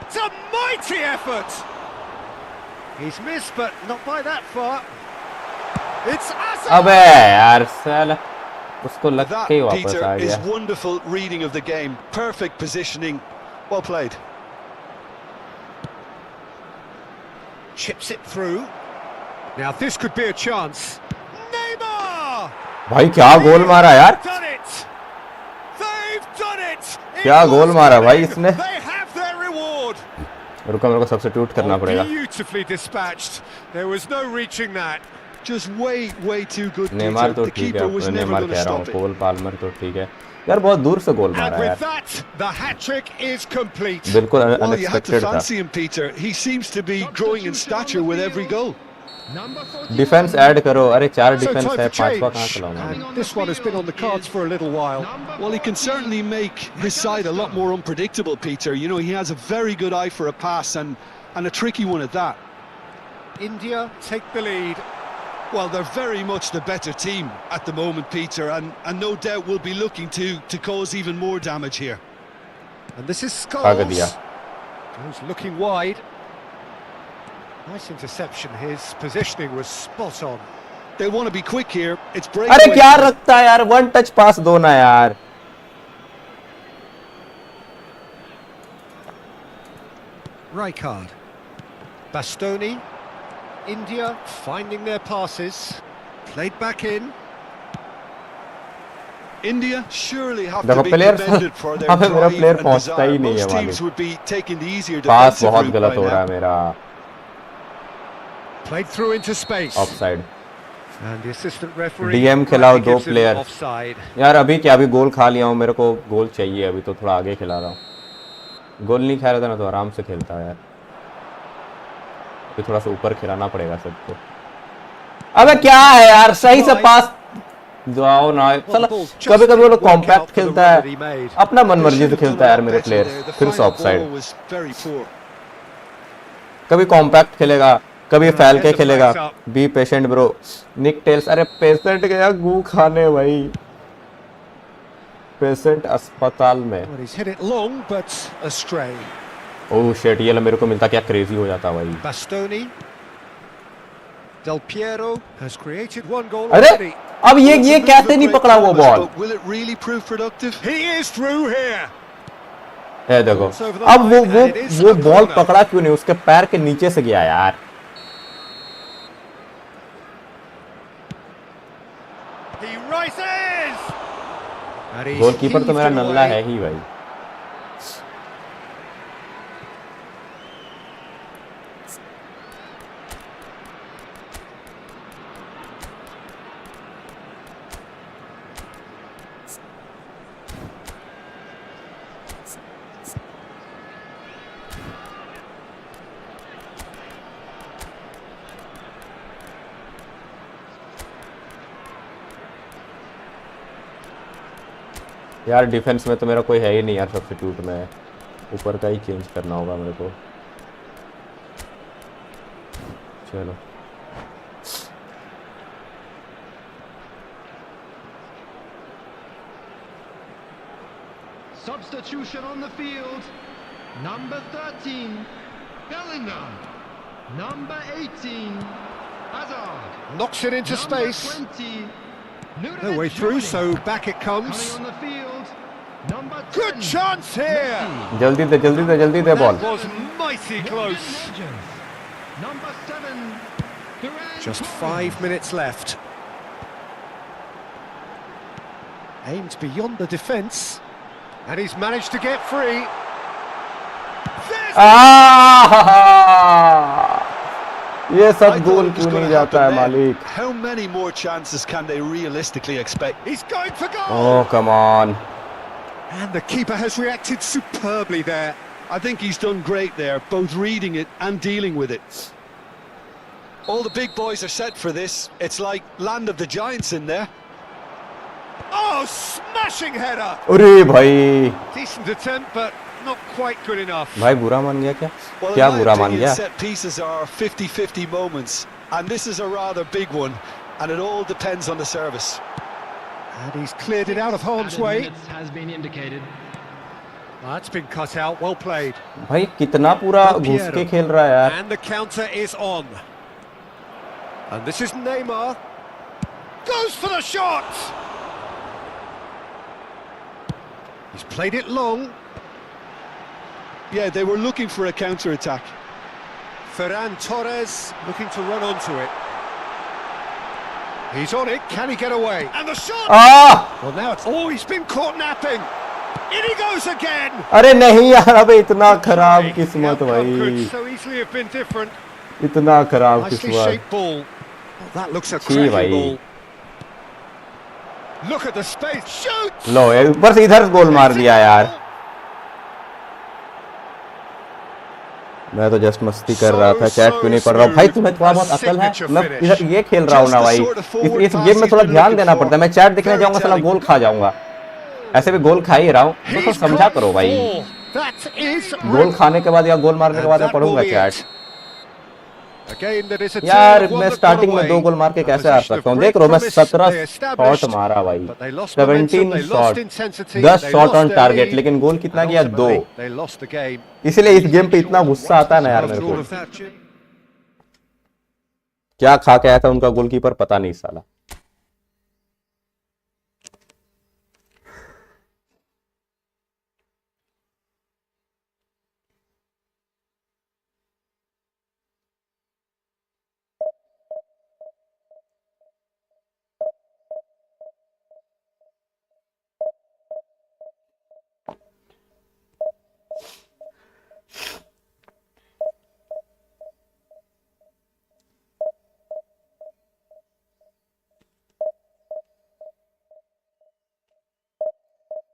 It's a mighty effort. He's missed, but not by that far. It's Hazard. अबे यार साला उसको लग That, के ही वापस Peter, आ is गया। wonderful reading of the game. Perfect positioning. Well played. Chips it through. Now this could be a chance. Neymar! भाई क्या गोल मारा यार। Done it! They've done it! क्या गोल मारा भाई इसने। They have their reward. रुको मेरे को सब्स्टिट्यूट करना पड़ेगा। Beautifully dispatched. There was no reaching that. Just way too good. Neymar Peter. तो The ठीक है, keeper was never Neymar going to कह रहा हूँ, stop it. कोल पाल्मर तो ठीक है यार, बहुत दूर से गोल And मारा with यार, that, the hat-trick is complete. बिल्कुल Well, you had to unexpected था। fancy him, Peter. He seems to be growing in stature with every goal. Defence add करो, अरे 4 So डिफेंस time है, for 5वां कहाँ change. चलाऊंगा। And this one has been on the cards for a little while. Well, he can certainly make his side a lot more unpredictable, Peter. You know, he has a very good eye for a pass and a tricky one at that. India take the lead. Well, they're very much the better team at the moment, Peter, and no doubt will be looking to cause even more damage here. And this is भाग दिया। Scholes. Goes looking wide. Nice interception. His positioning was spot on. They want to be quick here. It's अरे breakaway. क्या रखता है यार, 1 touch पास दो ना यार। Rijkaard. Bastoni. India finding their passes. Played back in. India surely have देखो to be player commended for their अबे मेरा drive प्लेयर and पहुंचता ही desire. नहीं है Most teams वाले। would be taking the easier pass defensive बहुत route गलत by हो रहा है now. मेरा। Played through into space. Offside. And the assistant referee DM खिलाओ, rightly 2 gives him player. offside. यार अभी क्या, अभी गोल खा लिया हूँ, मेरे को गोल चाहिए, अभी तो थोड़ा आगे खिला रहा हूँ। गोल नहीं खा रहा था ना तो आराम से खेलता है यार, अभी थोड़ा सा ऊपर खिलाना पड़ेगा सबको। अबे क्या है यार, सही से पास जाओ ना साला। कभी कभी वो लोग कॉम्पैक्ट खेलता है, अपना मन मर्जी से खेलता है यार मेरे प्लेयर, फिर से ऑफसाइड। कभी कॉम्पैक्ट खेलेगा, कभी फैल के खेलेगा। Be patient bro. निक टेल्स, अरे पेशेंट गया गू खाने भाई, पेशेंट अस्पताल में। ओह शिट, ये मेरे को मिलता क्या क्रेजी हो जाता भाई। Bastoni. Del Piero has created one goal अरे already. अब ये कैसे नहीं पकड़ा वो ball? Will it really prove productive? He is through here. ये देखो, अब वो बॉल पकड़ा क्यों नहीं? उसके पैर के नीचे से गया यार। He rises. गोलकीपर तो मेरा नल्ला है ही भाई। यार डिफेंस में तो मेरा कोई है ही नहीं यार, सब्स्टिट्यूट में ऊपर का ही चेंज करना होगा मेरे को। चलो Substitution on the field. Number 13, Bellingham. Number 18, Hazard. Knocks it into Number space. 20, No way through, so back it comes. Coming on the field. Number 10, Good chance here. Messi. जल्दी दे ball. That was mighty close. Legends. Number 7, Duran. Just 5 minutes left. Aimed beyond the defence. And he's managed to get free. ये सब गोल क्यों नहीं जाता है मालिक? How many more chances can they realistically expect? He's going for goal. Oh come on. And the keeper has reacted superbly there. I think he's done great there, both reading it and dealing with it. All the big boys are set for this. It's like land of the giants in there. Oh, smashing header. अरे भाई, Decent attempt, but not quite good enough. भाई बुरा मान गया क्या? Well, क्या in my बुरा मान opinion, गया? set pieces are 50-50 moments, and this is a rather big one, and it all depends on the service. And he's cleared it out of harm's way. Has been indicated. That's been cut out. Well played. भाई कितना पूरा घुस के खेल रहा है यार। And the counter is on. And this is Neymar. Goes for the shot. He's played it long. Yeah, they were looking for a counter-attack. Ferran Torres looking to run onto it. He's on it. Can he get away? And the shot. Well, now it's. Oh, he's been caught napping. In he goes again. अरे नहीं यार, अबे इतना खराब किस्मत Could भाई, so easily have been different. इतना खराब Nicely किस्मत। shaped ball. Oh, that looks a छी cracking भाई। ball. Look at the space. Shoot. लो यार, ऊपर से इधर गोल मार दिया यार। मैं तो जस्ट मस्ती कर रहा था, चैट क्यों नहीं पढ़ रहा हूँ भाई? तुम्हें थोड़ा बहुत अकल है? मैं इधर ये खेल रहा हूँ ना भाई, इस गेम में थोड़ा ध्यान देना पड़ता है। मैं चैट देखने जाऊंगा साला गोल खा जाऊंगा। ऐसे भी गोल खा ही रहा हूँ, तो थोड़ा समझा करो भाई। गोल खाने के बाद या गोल मारने के बाद मैं पढ़ूंगा चैट। यार मैं स्टार्टिंग में 2 गोल मार के कैसे हार सकता हूँ? देख रहा हूँ मैं 17 शॉट मारा भाई, 17 शॉट, 10 शॉट ऑन टारगेट, लेकिन गोल कितना किया? 2। इसलिए इस गेम पे इतना गुस्सा आता है ना यार मेरे को। क्या खा के आया था उनका गोलकीपर पता नहीं साला।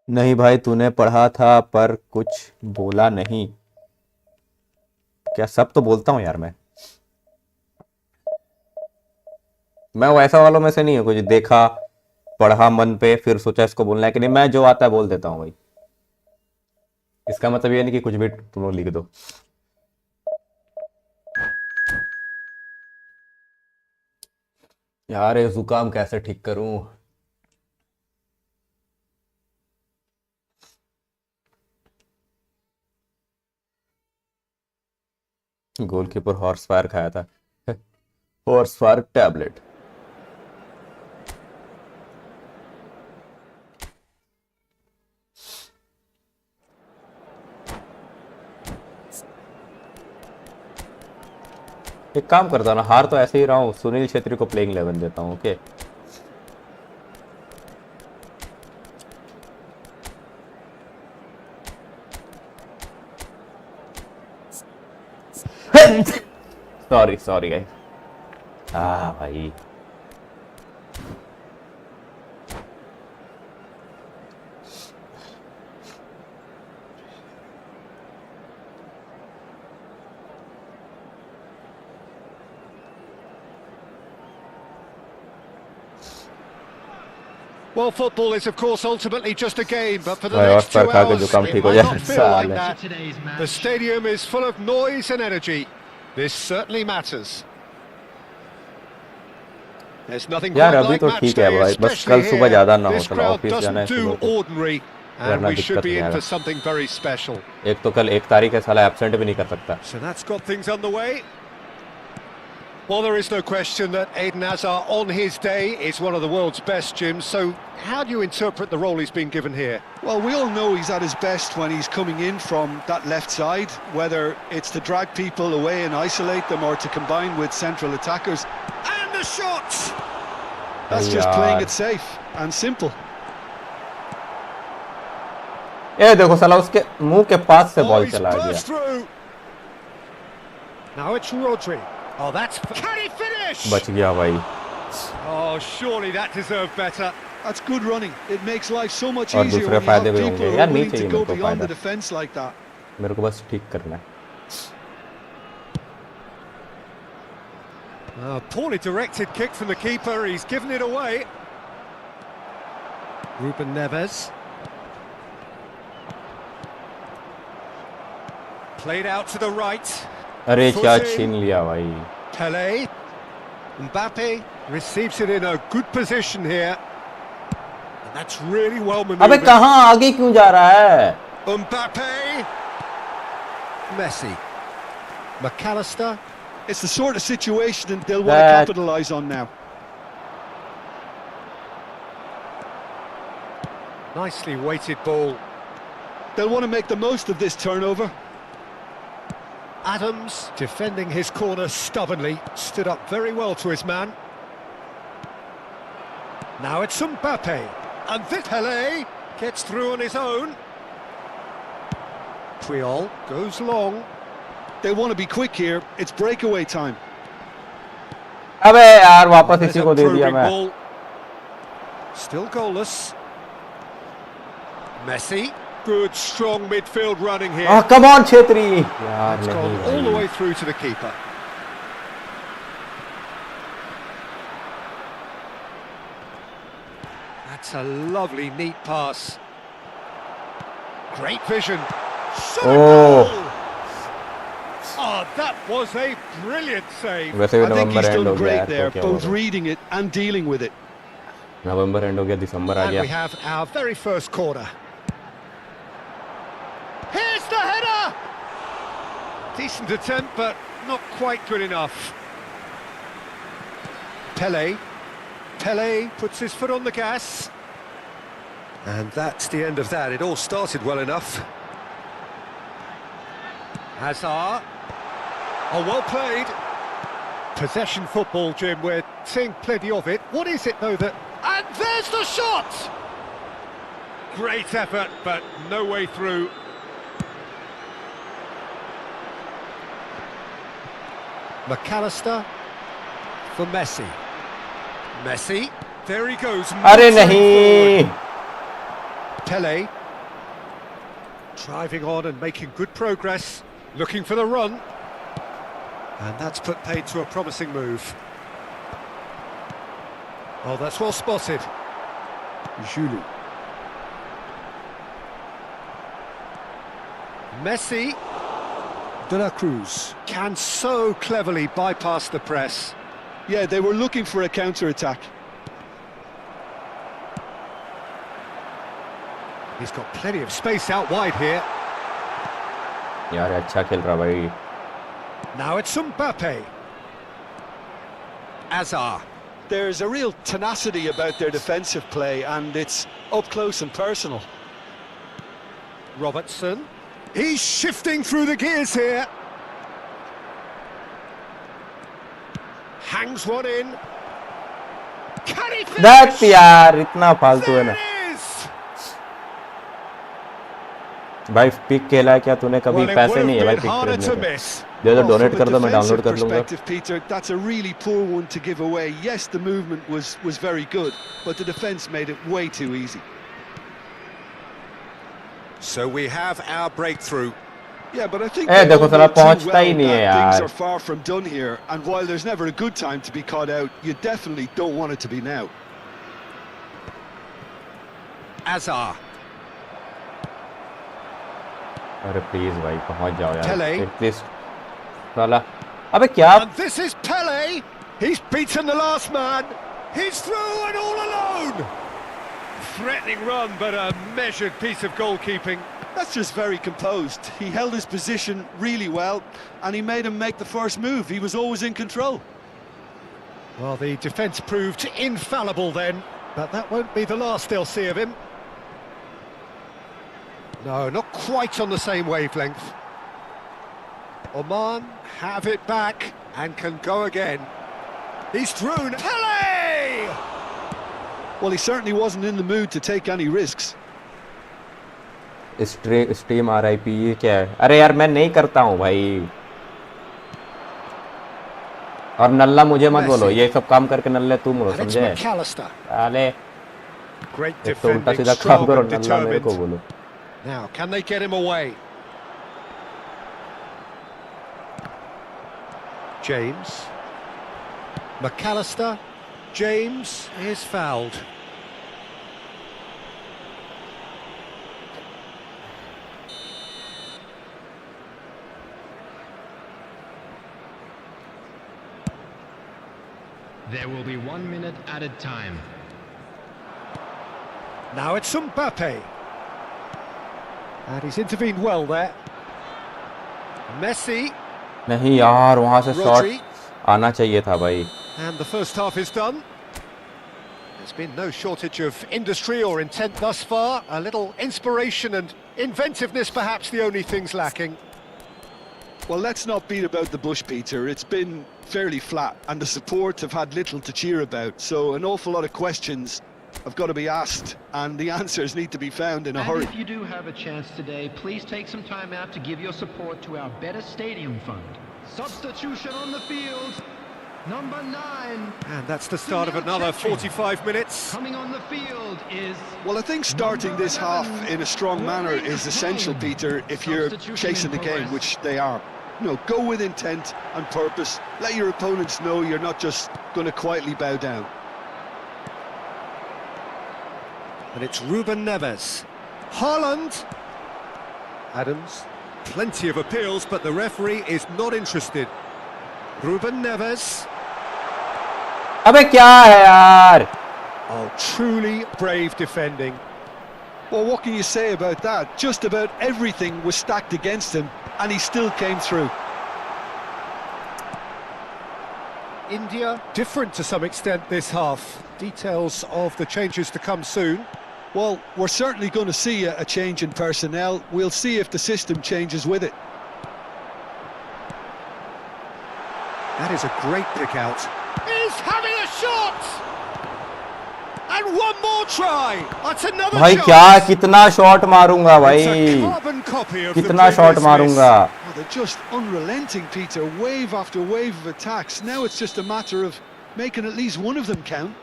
नहीं भाई, तूने पढ़ा था पर कुछ बोला नहीं। क्या सब तो बोलता हूँ यार मैं वैसा वालों में से नहीं हूँ, कुछ देखा पढ़ा मन पे फिर सोचा इसको बोलना है कि नहीं, मैं जो आता है बोल देता हूँ भाई। इसका मतलब ये नहीं कि कुछ भी तुम लोग लिख दो। यार ये जुकाम कैसे ठीक करूं? गोलकीपर हॉर्स फायर खाया था। Horse fire tablet. एक काम करता हूँ ना, हार तो ऐसे ही रहा हूँ, सुनील छेत्री को प्लेइंग 11 देता हूँ। Okay sorry sorry guys. भाई Well, football is, of course, ultimately just a game, but for the next 2 hours, it might not feel like that. The stadium is full of noise and energy. This certainly matters. There's nothing quite like match day, especially here. This crowd doesn't do ordinary, and we should be in for something very special. एक तो कल 1 तारीख है, साला absent भी नहीं कर सकता। So that's got things underway. Well, there is no question that Eden Hazard on his day is one of the world's best, Jim. So how do you interpret the role he's been given here? Well, we all know he's at his best when he's coming in from that left side, whether it's to drag people away and isolate them or to combine with central attackers. And the shot! That's just playing it safe and simple. ये देखो साला उसके मुंह के पास से ball चला गया। Now it's Rodri. Oh, that's... Can he finish? बच गया भाई। Oh, surely that deserved better. That's good running. It makes life so much और easier दूसरे when you फायदे have भी people होंगे who यार, are नहीं willing to चाहिए go मेरे को beyond फायदा, the defense like that. मेरे को बस ठीक करना है। Poorly directed kick from the keeper. He's given it away. Ruben Neves. Played out to the right. अरे क्या छीन लिया भाई। Pele. Mbappe receives it in a good position here. And that's really well maneuvered. अबे कहाँ आगे क्यों जा रहा है? Mbappe. Messi. McAllister. It's the sort of situation they'll want to capitalise on now. Nicely weighted ball. They'll want to make the most of this turnover. Adams, defending his corner stubbornly, stood up very well to his man. Now it's Mbappe, and Pele gets through on his own. Puyol goes long. They want to be quick here, it's breakaway time. अबे यार वापस इसी को दे दिया मैं। Still goalless. Messi. Good, strong midfield running here. Come on, Chetri. It's gone all the way through to the keeper. That's a lovely, neat pass. Great vision. Oh, that was a brilliant save. I think he's done great there, both reading it and dealing with it. November end हो गया, December uh And गया. we have our very first corner. Here's the header! Decent attempt, but not quite good enough. Pele puts his foot on the gas. And that's the end of that. It all started well enough. Hazard. Oh, well played. Possession football, Jim. We're seeing plenty of it. What is it, though, that... And there's the shot! Great effort, but no way through. McAllister for Messi. Messi, there he goes. अरे नहीं. Pele driving on and making good progress, looking for the run, and that's put paid to a promising move. Oh, that's well spotted. Jules. Messi. De La Cruz can so cleverly bypass the press. Yeah, they were looking for a counter-attack. He's got plenty of space out wide here. यार अच्छा खेल रहा भाई. Now it's Mbappe. Azar. There's a real tenacity about their defensive play, and it's up close and personal. Robertson. He's shifting through the gears here. Hangs one in. Can he finish? That's यार इतना फालतू है ना. भाई pick खेला है क्या तूने? कभी पैसे नहीं है भाई पिक खरीदने के. दे दो, डोनेट कर दो, मैं डाउनलोड कर लूंगा. Peter, that's a really poor one to give away. Yes, the movement was very good, but the defence made it way too easy. So we have our breakthrough. Yeah, but I think देखो साला पहुंचता ही नहीं है यार. things are far from done here, and while there's never a good time to be caught out, you definitely don't want it to be now. Azar. अरे please भाई पहुंच जाओ यार. Pele. एटलीस्ट साला. अबे क्या? And this is Pele. He's beaten the last man. He's through and all alone. Threatening run, but a measured piece of goalkeeping. That's just very composed. He held his position really well, and he made him make the first move. He was always in control. Well, the defence proved infallible then, but that won't be the last they'll see of him. No, not quite on the same wavelength. Oman have it back and can go again. He's through. Pele! Well, he certainly wasn't in the mood to take any risks. Stream RIP ये क्या है? अरे यार मैं नहीं करता हूँ भाई. और नल्ला मुझे मत बोलो. ये सब काम करके नल्ले तुम हो, समझे? अरे एक तो उल्टा सीधा काम करो, नल्ला मेरे को बोलो. Now, can they get him away? James. McAllister. James is fouled. There will be 1 minute added time. Now it's Mbappe. And he's intervened well there. Messi. नहीं यार वहाँ से शॉट आना चाहिए था भाई. And the first half is done. There's been no shortage of industry or intent thus far. A little inspiration and inventiveness perhaps the only things lacking. Well, let's not beat about the bush, Peter. It's been fairly flat, and the support have had little to cheer about. So an awful lot of questions have got to be asked, and the answers need to be found in a hurry. If you do have a chance today, please take some time out to give your support to our Better Stadium Fund. Substitution on the field, number 9. And that's the start of another 45 minutes. Coming on the field is... Well, I think starting this half in a strong manner is essential, Peter, if you're chasing the game, which they are. You know, go with intent and purpose. Let your opponents know you're not just going to quietly bow down. And it's Ruben Neves. Haaland. Adams. Plenty of appeals, but the referee is not interested. Ruben Neves. अबे क्या है यार? Oh, truly brave defending. Well, what can you say about that? Just about everything was stacked against him, and he still came through. India, different to some extent this half. Details of the changes to come soon. Well, we're certainly going to see a change in personnel. We'll see if the system changes with it. That is a great pick out. He's having a shot! And one more try! That's another भाई shot! क्या कितना shot मारूंगा भाई? कितना shot मारूंगा? Oh, they're just unrelenting, Peter. Wave after wave of attacks. Now it's just a matter of making at least one of them count.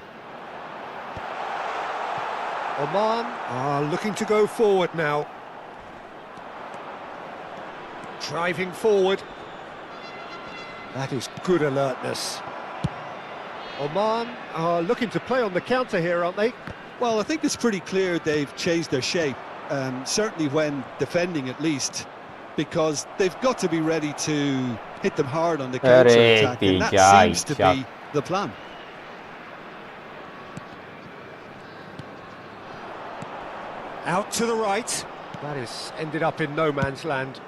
Oman are looking to go forward now. Driving forward. That is good alertness. Oman are looking to play on the counter here, aren't they? Well, I think it's pretty clear they've changed their shape, certainly when defending at least, because they've got to be ready to hit them hard on the counter attack, and that seems to be the plan. Out to the right. That is ended up in no man's land.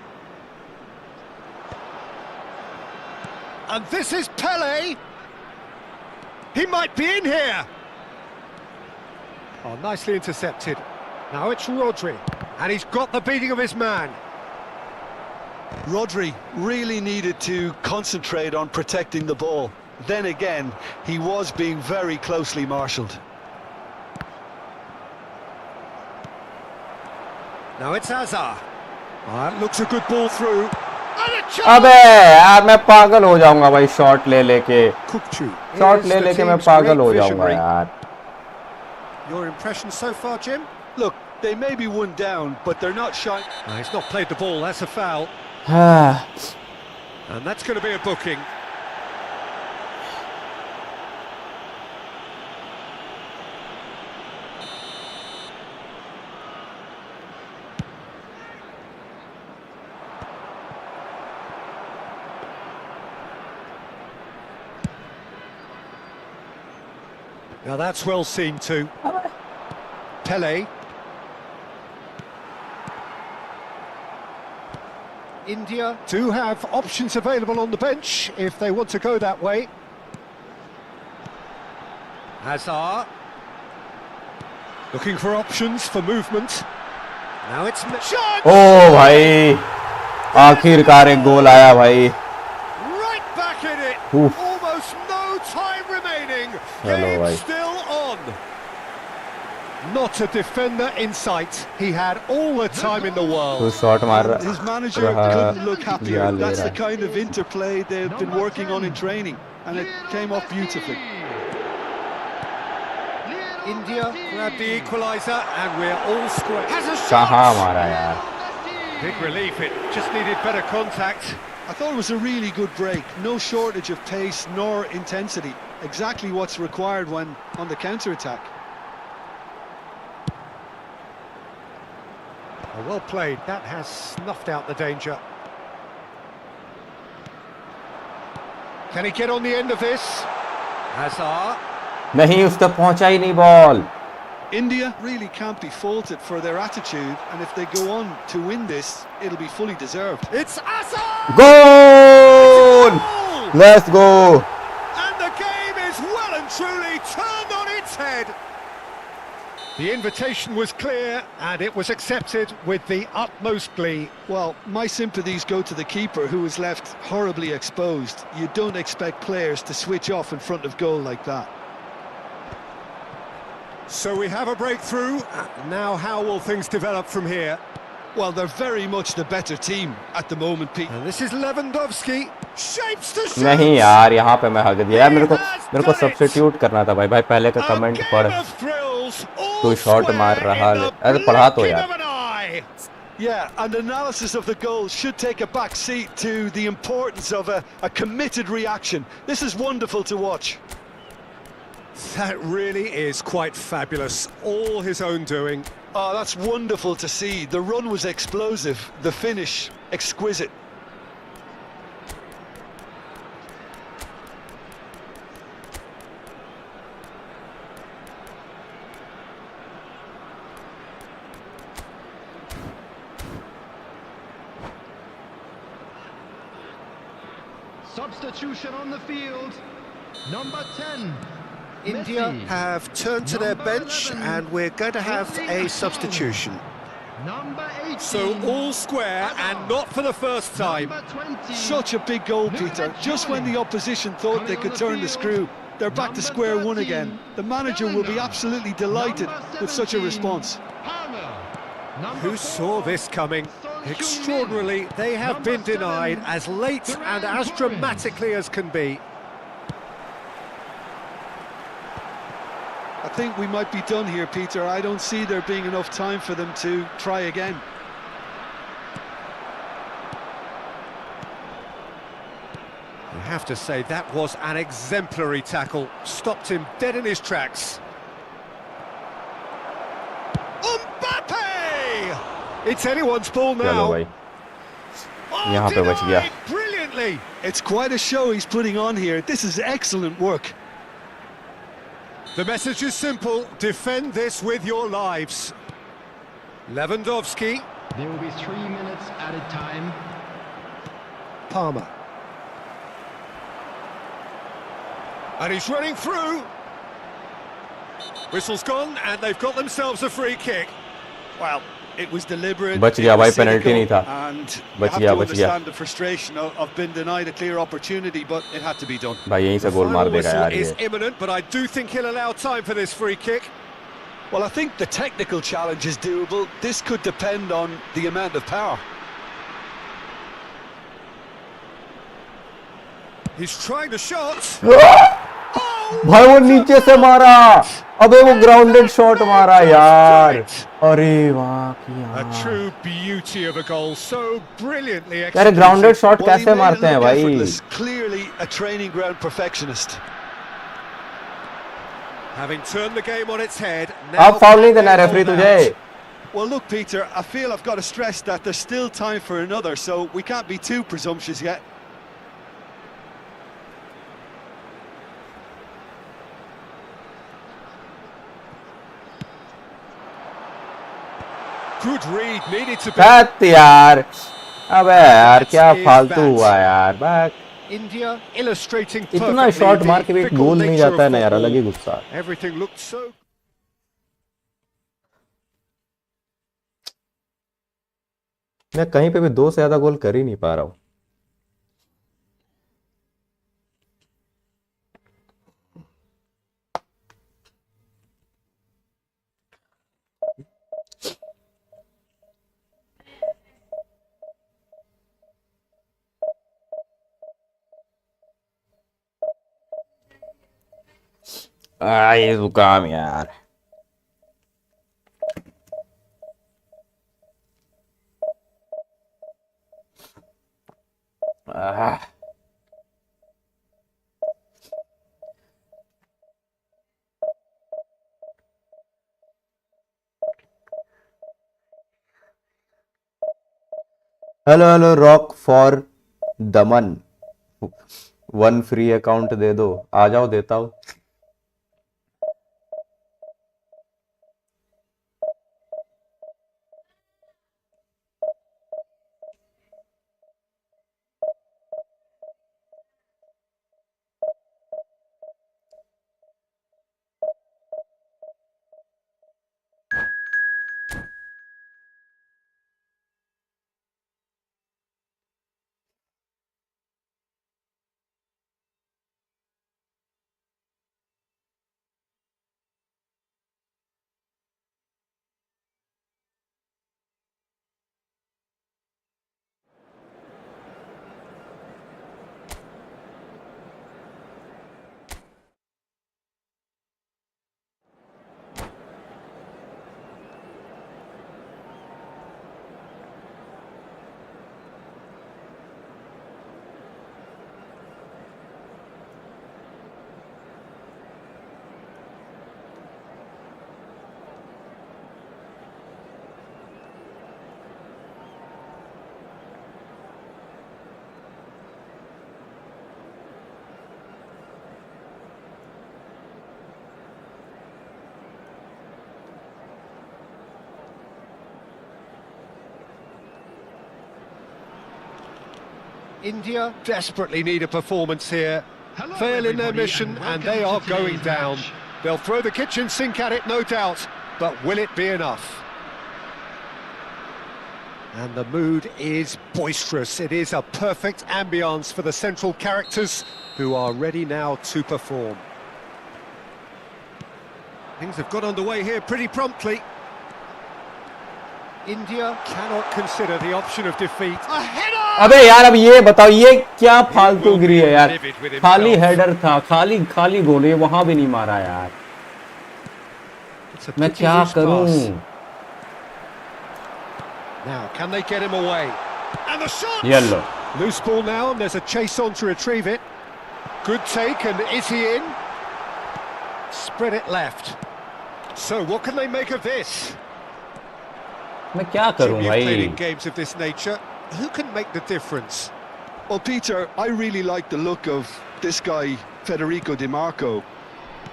And this is Pele. He might be in here. Oh, nicely intercepted. Now it's Rodri. And he's got the beating of his man. Rodri really needed to concentrate on protecting the ball. Then again, he was being very closely marshalled. Now it's Hazard. That looks a good ball through. अबे यार मैं पागल हो जाऊंगा भाई shot ले लेके shot ले लेके मैं पागल हो जाऊंगा यार. Your impression so far, Jim? Look, they may be one down, but they're not shy. No, he's not played the ball, that's a foul. And that's going to be a booking. Now that's well seen too. Pele. India do have options available on the bench if they want to go that way. Hazard. Looking for options for movement. Now it's... Oh भाई आखिरकार एक गोल आया भाई. Right back in it. Almost no time remaining. Game still on. Not a defender in sight. He had all the time in the world. His manager couldn't look happier. That's the kind of interplay they've been working on in training, and it came off beautifully. India grabbed the equaliser, and we're all square. Has a shot. Big relief. It just needed better contact. I thought it was a really good break. No shortage of pace nor intensity. Exactly what's required when on the counter-attack. Oh, well played. That has snuffed out the danger. Can he get on the end of this? Hazard. नहीं उसका पहुंचा ही नहीं ball. India really can't be faulted for their attitude, and if they go on to win this, it'll be fully deserved. It's Hazard! Goal! Let's go! And the game is well and truly turned on its head. The invitation was clear, and it was accepted with the utmost glee. Well, my sympathies go to the keeper, who was left horribly exposed. You don't expect players to switch off in front of goal like that. So we have a breakthrough. Now how will things develop from here? Well, they're very much the better team at the moment, Pete. And this is Lewandowski. Shapes to shoot. नहीं यार यहाँ पे मैं हक दिया यार मेरे को सब्स्टिट्यूट करना था भाई पहले का कमेंट पढ़ तू शॉट मार रहा है अरे पढ़ा तो यार. Yeah, and analysis of the goal should take a back seat to the importance of a committed reaction. This is wonderful to watch. That really is quite fabulous. All his own doing. Oh, that's wonderful to see. The run was explosive, the finish exquisite. Substitution on the field. Number 10. India have turned to their bench, and we're going to have a substitution. Number 18. So all square, and not for the first time. Such a big goal, Peter. Just when the opposition thought they could turn the screw, they're back to square one again. The manager will be absolutely delighted with such a response. Who saw this coming? Extraordinarily, they have been denied as late and as dramatically as can be. I think we might be done here, Peter. I don't see there being enough time for them to try again. I have to say, that was an exemplary tackle. Stopped him dead in his tracks. Mbappe! It's anyone's ball now. यहाँ पे बच गया. brilliantly. It's quite a show he's putting on here. This is excellent work. The message is simple: defend this with your lives. Lewandowski. There will be 3 minutes added time. Palmer. And he's running through. Whistle's gone, and they've got themselves a free kick. Well, it was deliberate. बच गया भाई, penalty नहीं था. And बच you गया, have to बच गया. understand the frustration of being denied a clear opportunity, but it had to be done. भाई यहीं से गोल मार Final देगा whistle यार is ये. imminent, but I do think he'll allow time for this free kick. Well, I think the technical challenge is doable. This could depend on the amount of power. He's trying the shot. भाई वो नीचे से मारा. अबे वो grounded shot मारा यार. अरे वाह A true beauty of a goal, so brilliantly यार executed. Grounded shot Well, he कैसे made it मारते हैं look भाई. effortless. Clearly a training ground perfectionist. Having turned the game on its head. अब फाउल नहीं देना रेफरी तुझे. Well, look, Peter, I feel I've got to stress that there's still time for another, so we can't be too presumptuous yet. Good read, needed to be. हट यार. अबे यार क्या फालतू हुआ यार. बैक India illustrating इतना perfectly शॉट the मार के भी एक fickle गोल नहीं nature जाता है of ना यार. football. अलग ही गुस्सा. Everything looked so. मैं कहीं पे भी 2 से ज्यादा गोल कर ही नहीं पा रहा हूँ. ये जुकाम यार. Hello rock for Daman. 1 free account दे दो. आ जाओ देता हूँ. India desperately need a performance here. Fail in their mission and they are going down. They'll throw the kitchen sink at it, no doubt, but will it be enough? And the mood is boisterous. It is a perfect ambience for the central characters who are ready now to perform. Things have got underway here pretty promptly. India cannot consider the option of defeat. A header! अबे यार अब ये बताओ ये क्या फालतू गिरी है यार. खाली हेडर था. खाली गोल है. वहां भी नहीं मारा यार. मैं क्या करूं? Now, can they get him away? And the shot! Yellow. Loose ball now, and there's a chase on to retrieve it. Good take, and is he in? Spread it left. So, what can they make of this? मैं क्या करूं You've played भाई? in games of this nature. Who can make the difference? Well, Peter, I really like the look of this guy, Federico Di Marco.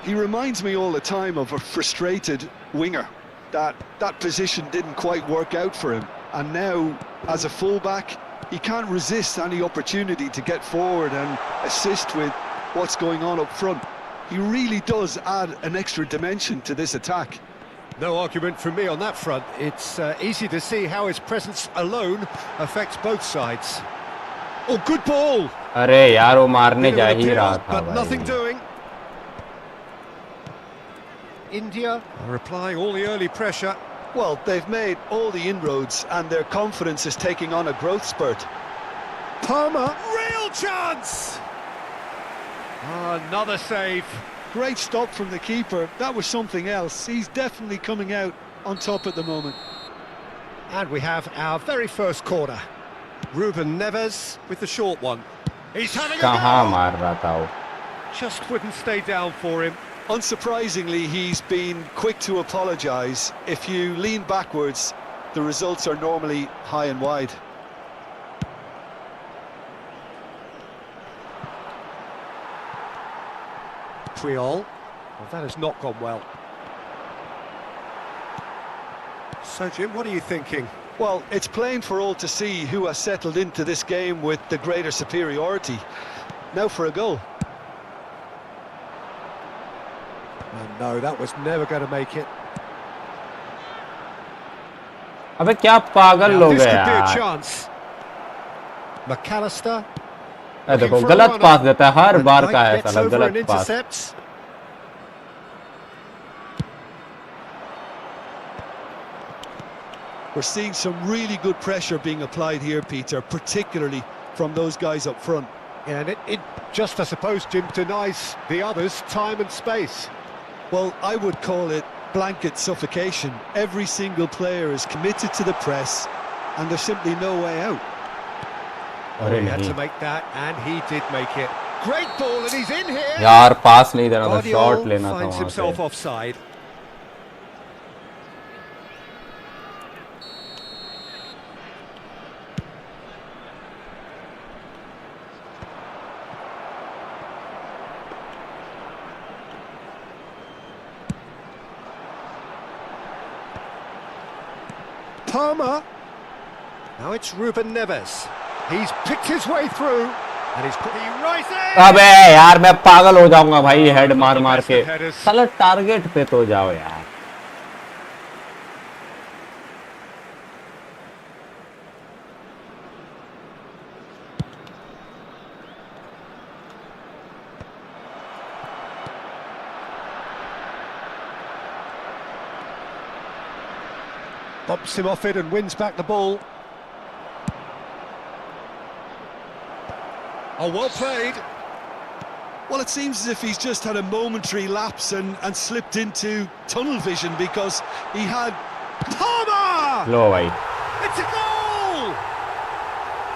He reminds me all the time of a frustrated winger. That position didn't quite work out for him. And now, as a fullback, he can't resist any opportunity to get forward and assist with what's going on up front. He really does add an extra dimension to this attack. No argument from me on that front. It's easy to see how his presence alone affects both sides. Oh, good ball! अरे यार वो मारने जा ही रहा था but भाई. nothing doing. India are applying all the early pressure. Well, they've made all the inroads and their confidence is taking on a growth spurt. Palmer, real chance! Another save. Great stop from the keeper. That was something else. He's definitely coming out on top at the moment. And we have our very first corner. Ruben Neves with the short one. He's having a कहाँ go! मार रहा था वो? Just wouldn't stay down for him. Unsurprisingly, he's been quick to apologise. If you lean backwards, the results are normally high and wide. Triol. Well, that has not gone well. So, Jim, what are you thinking? Well, it's plain for all to see who has settled into this game with the greater superiority. Now for a goal. Oh, no, that was never going to make it. अबे क्या पागल Now, लोग this हैं could be a यार. chance. McAllister. ये देखो looking for a गलत runner. पास देता है हर And बार Knight का gets ऐसा over and गलत पास. intercepts. We're seeing some really good pressure being applied here, Peter, particularly from those guys up front. Yeah, and it just, I suppose, Jim, denies the others time and space. Well, I would call it blanket suffocation. Every single player is committed to the press, and there's simply no way out. अरे He had नहीं to make that, and he did make it. Great ball, and he's in here. यार पास नहीं देना था Guardiola shot लेना था finds वहाँ himself से. offside. Palmer. Now it's Ruben Neves. He's picked his way through, and he's he rises. अबे यार मैं पागल हो जाऊंगा भाई हेड मार मार के. साला टारगेट पे तो जाओ यार. Bumps him off it and wins back the ball. Oh, well played. Well, it seems as if he's just had a momentary lapse and slipped into tunnel vision because he had... Palmer! लो भाई. It's a goal!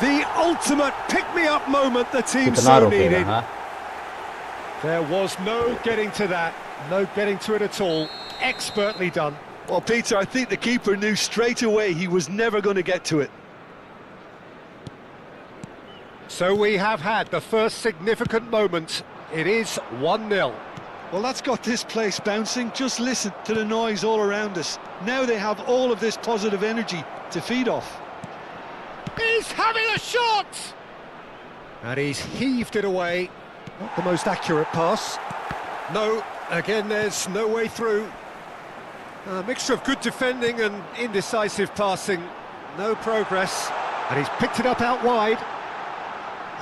The ultimate pick-me-up moment the team कितना so रुकेगा needed. हाँ? There was no getting to that, no getting to it at all. Expertly done. Well, Peter, I think the keeper knew straight away he was never going to get to it. So we have had the first significant moment. It is 1-0. Well, that's got this place bouncing. Just listen to the noise all around us. Now they have all of this positive energy to feed off. He's having a shot! And he's heaved it away. Not the most accurate pass. No, again, there's no way through. A mixture of good defending and indecisive passing. No progress. And he's picked it up out wide.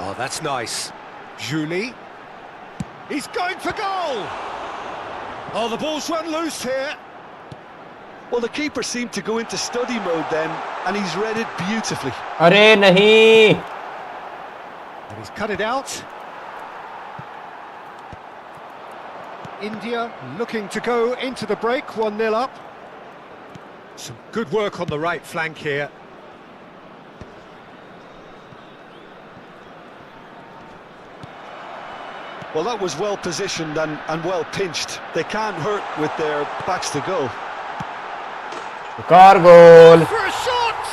Oh, that's nice. Julie. He's going for goal! Oh, the ball's run loose here. Well, the keeper seemed to go into study mode then, and he's read it beautifully. अरे नहीं. And he's cut it out. India looking to go into the break, 1-0 up. Some good work on the right flank here. Well, that was well positioned and well pinched. They can't hurt with their backs to goal. Car goal. For a shot!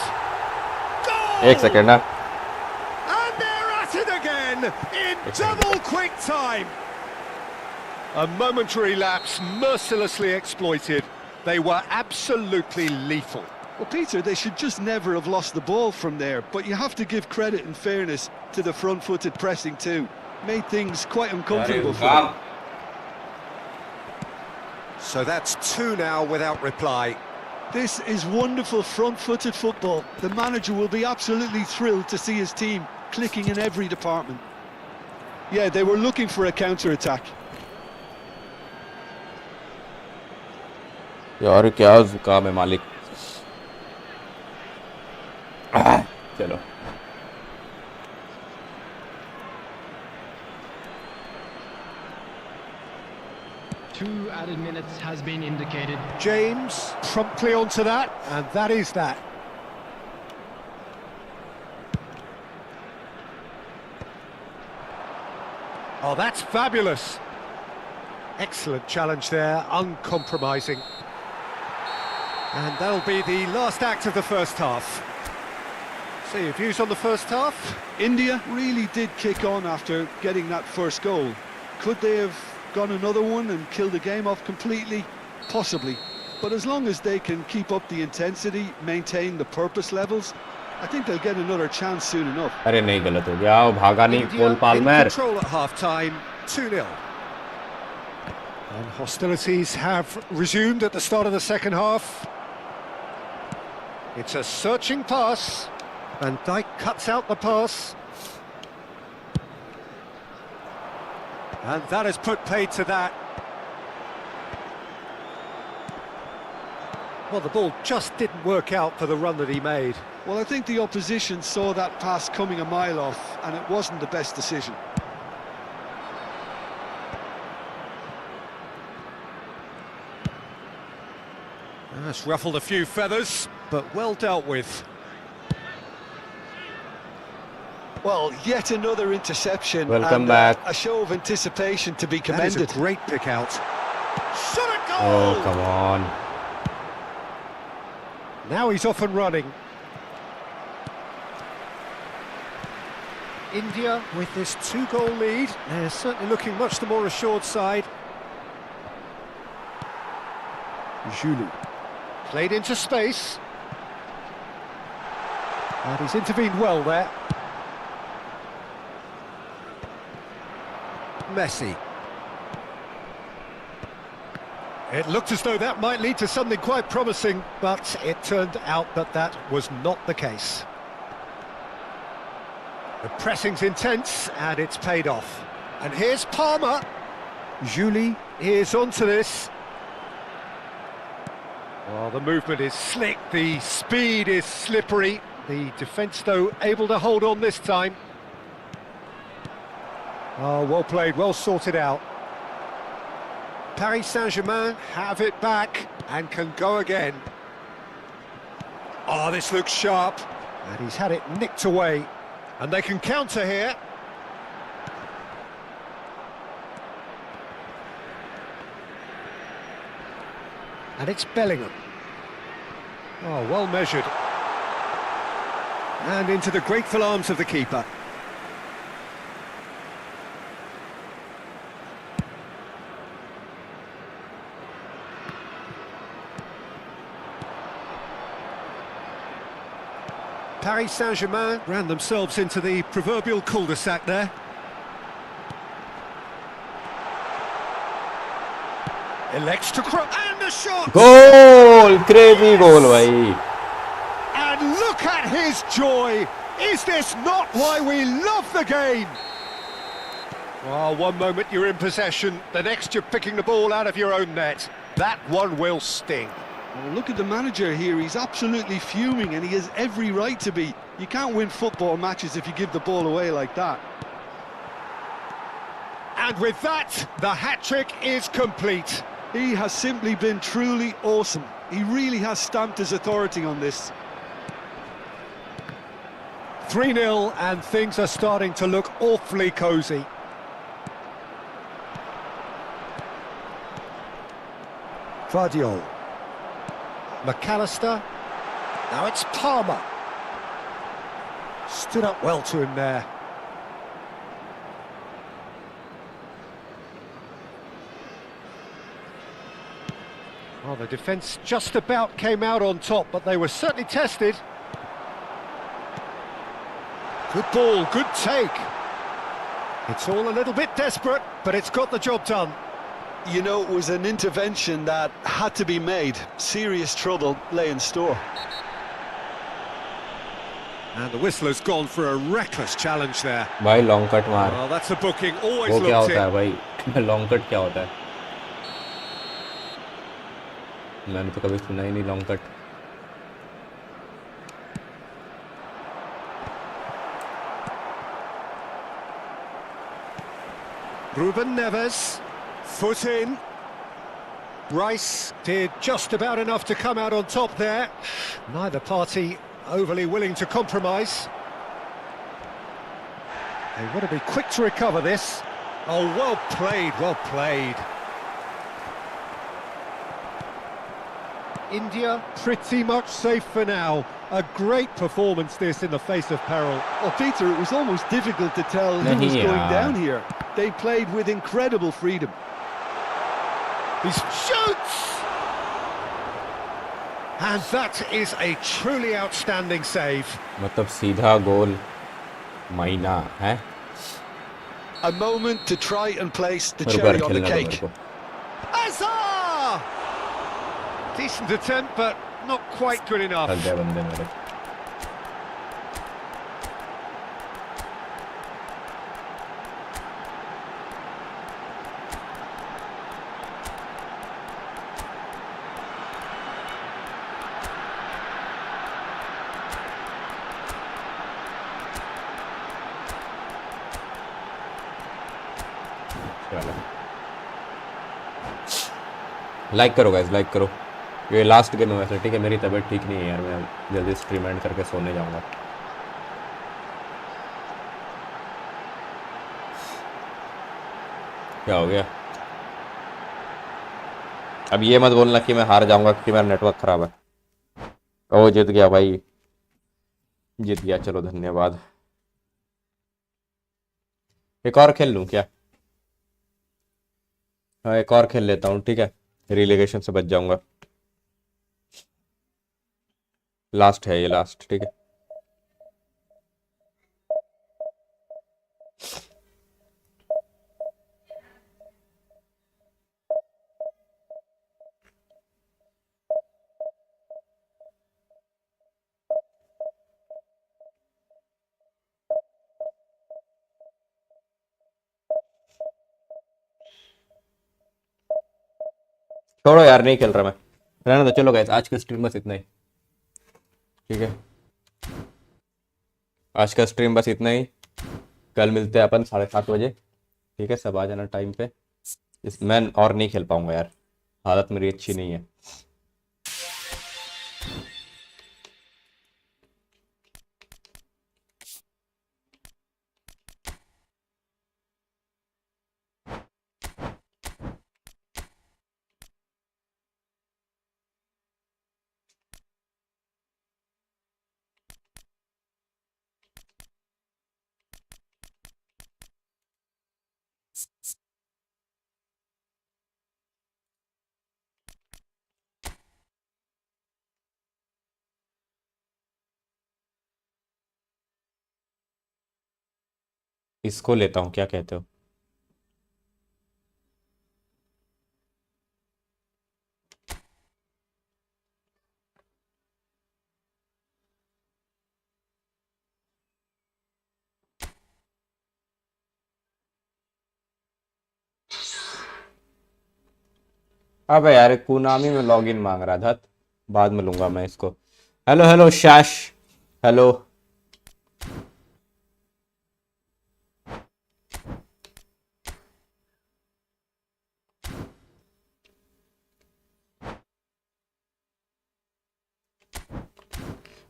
Goal! एक second ना. And they're at it again in double quick time. A momentary lapse mercilessly exploited. They were absolutely lethal. Well, Peter, they should just never have lost the ball from there, but you have to give credit and fairness to the front-footed pressing too. Made things quite uncomfortable for them. So that's 2 now without reply. This is wonderful front-footed football. The manager will be absolutely thrilled to see his team clicking in every department. Yeah, they were looking for a counter-attack. यार क्या जुकाम है मालिक चलो 2 added minutes has been indicated. James promptly onto that, and that is that. Oh, that's fabulous. Excellent challenge there, uncompromising. And that'll be the last act of the first half. So your views on the first half? India really did kick on after getting that first goal. Could they have gone another one and killed the game off completely? Possibly. But as long as they can keep up the intensity, maintain the purpose levels, I think they'll get another chance soon enough. अरे नहीं गलत हो गया भागा नहीं कोल Palmer Control at half-time, 2-0. And hostilities have resumed at the start of the second half. It's a searching pass. Van Dijk cuts out the pass. And that has put paid to that. Well, the ball just didn't work out for the run that he made. Well, I think the opposition saw that pass coming a mile off, and it wasn't the best decision. That's ruffled a few feathers, but well dealt with. Well, yet another interception. Welcome and, back. A show of anticipation to be That commended. is a great pick out. Shot a goal! Oh come on Now he's off and running. India with this 2-goal lead. They're certainly looking much the more assured side. Julu. Played into space. And he's intervened well there. Messi. It looked as though that might lead to something quite promising, but it turned out that that was not the case. The pressing's intense, and it's paid off. And here's Palmer. Julie is onto this. Well, the movement is slick, the speed is slippery. The defence, though, able to hold on this time. Oh, well played, well sorted out. Paris Saint-Germain have it back and can go again. Oh, this looks sharp. And he's had it nicked away. And they can counter here. And it's Bellingham. Oh, well measured. And into the grateful arms of the keeper. Paris Saint-Germain ran themselves into the proverbial cul-de-sac there. Elects to cross, and the shot! goal crazy goal भाई And look at his joy! Is this not why we love the game? Well, one moment you're in possession, the next you're picking the ball out of your own net. That one will sting. Well, look at the manager here, he's absolutely fuming and he has every right to be. You can't win football matches if you give the ball away like that. And with that, the hat-trick is complete. He has simply been truly awesome. He really has stamped his authority on this. 3-0 and things are starting to look awfully cosy. Vardiol. McAllister. Now it's Palmer. Stood up well to him there. Well, the defence just about came out on top, but they were certainly tested. Good ball, good take. It's all a little bit desperate, but it's got the job done. You know, it was an intervention that had to be made. Serious trouble lay in store. And the whistler's gone for a reckless challenge there. भाई long cut मार. Well, that's a booking, always वो क्या looked होता है it. भाई? Long cut क्या होता है? मैंने तो कभी सुना ही नहीं long cut. Ruben Neves, foot in. Rice did just about enough to come out on top there. Neither party overly willing to compromise. They want to be quick to recover this. Oh, well played, well played. India pretty much safe for now. A great performance this in the face of peril. Well, Peter, it was almost difficult to tell who was going down here. They played with incredible freedom. He shoots! And that is a truly outstanding save. मतलब सीधा गोल माइना है. A moment to try and place the cherry on the cake. Azar! Decent attempt, but not quite good enough. थक गए बंदे मेरे. Like करो guys, like करो. ये लास्ट गेम है वैसे, ठीक है. मेरी तबीयत ठीक नहीं है यार, मैं जल्दी स्ट्रीम एंड करके सोने जाऊंगा. क्या हो गया? अब ये मत बोलना कि मैं हार जाऊंगा क्योंकि मेरा नेटवर्क खराब है. ओ जीत गया भाई, जीत गया. चलो धन्यवाद. एक और खेल लूं क्या? हाँ, एक और खेल लेता हूँ, ठीक है. रिलेगेशन से बच जाऊंगा. लास्ट है ये, लास्ट, ठीक है. छोड़ो यार, नहीं खेल रहा मैं, रहने दो. चलो गाइस, आज का स्ट्रीम बस इतना ही, ठीक है. आज का स्ट्रीम बस इतना ही. कल मिलते हैं अपन 7:30 बजे, ठीक है. सब आ जाना टाइम पे. मैं और नहीं खेल पाऊंगा यार, हालत मेरी अच्छी नहीं है. इसको लेता हूँ, क्या कहते हो? अबे यार, कुनामी में लॉगिन मांग रहा था. बाद में लूंगा मैं इसको. हेलो हेलो शैश, हेलो.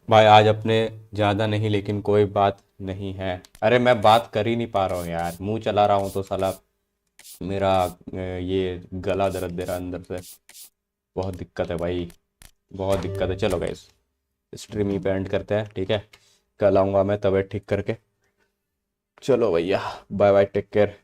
भाई आज अपने ज़्यादा नहीं, लेकिन कोई बात नहीं है. अरे मैं बात कर ही नहीं पा रहा हूँ यार, मुंह चला रहा हूँ तो साला मेरा ये गला दर्द दे रहा अंदर से. बहुत दिक्कत है भाई, बहुत दिक्कत है. चलो गाइस, स्ट्रीम ही पे एंड करते हैं, ठीक है. कल आऊँगा मैं तबीयत ठीक करके. चलो भैया, बाय बाय, टेक केयर.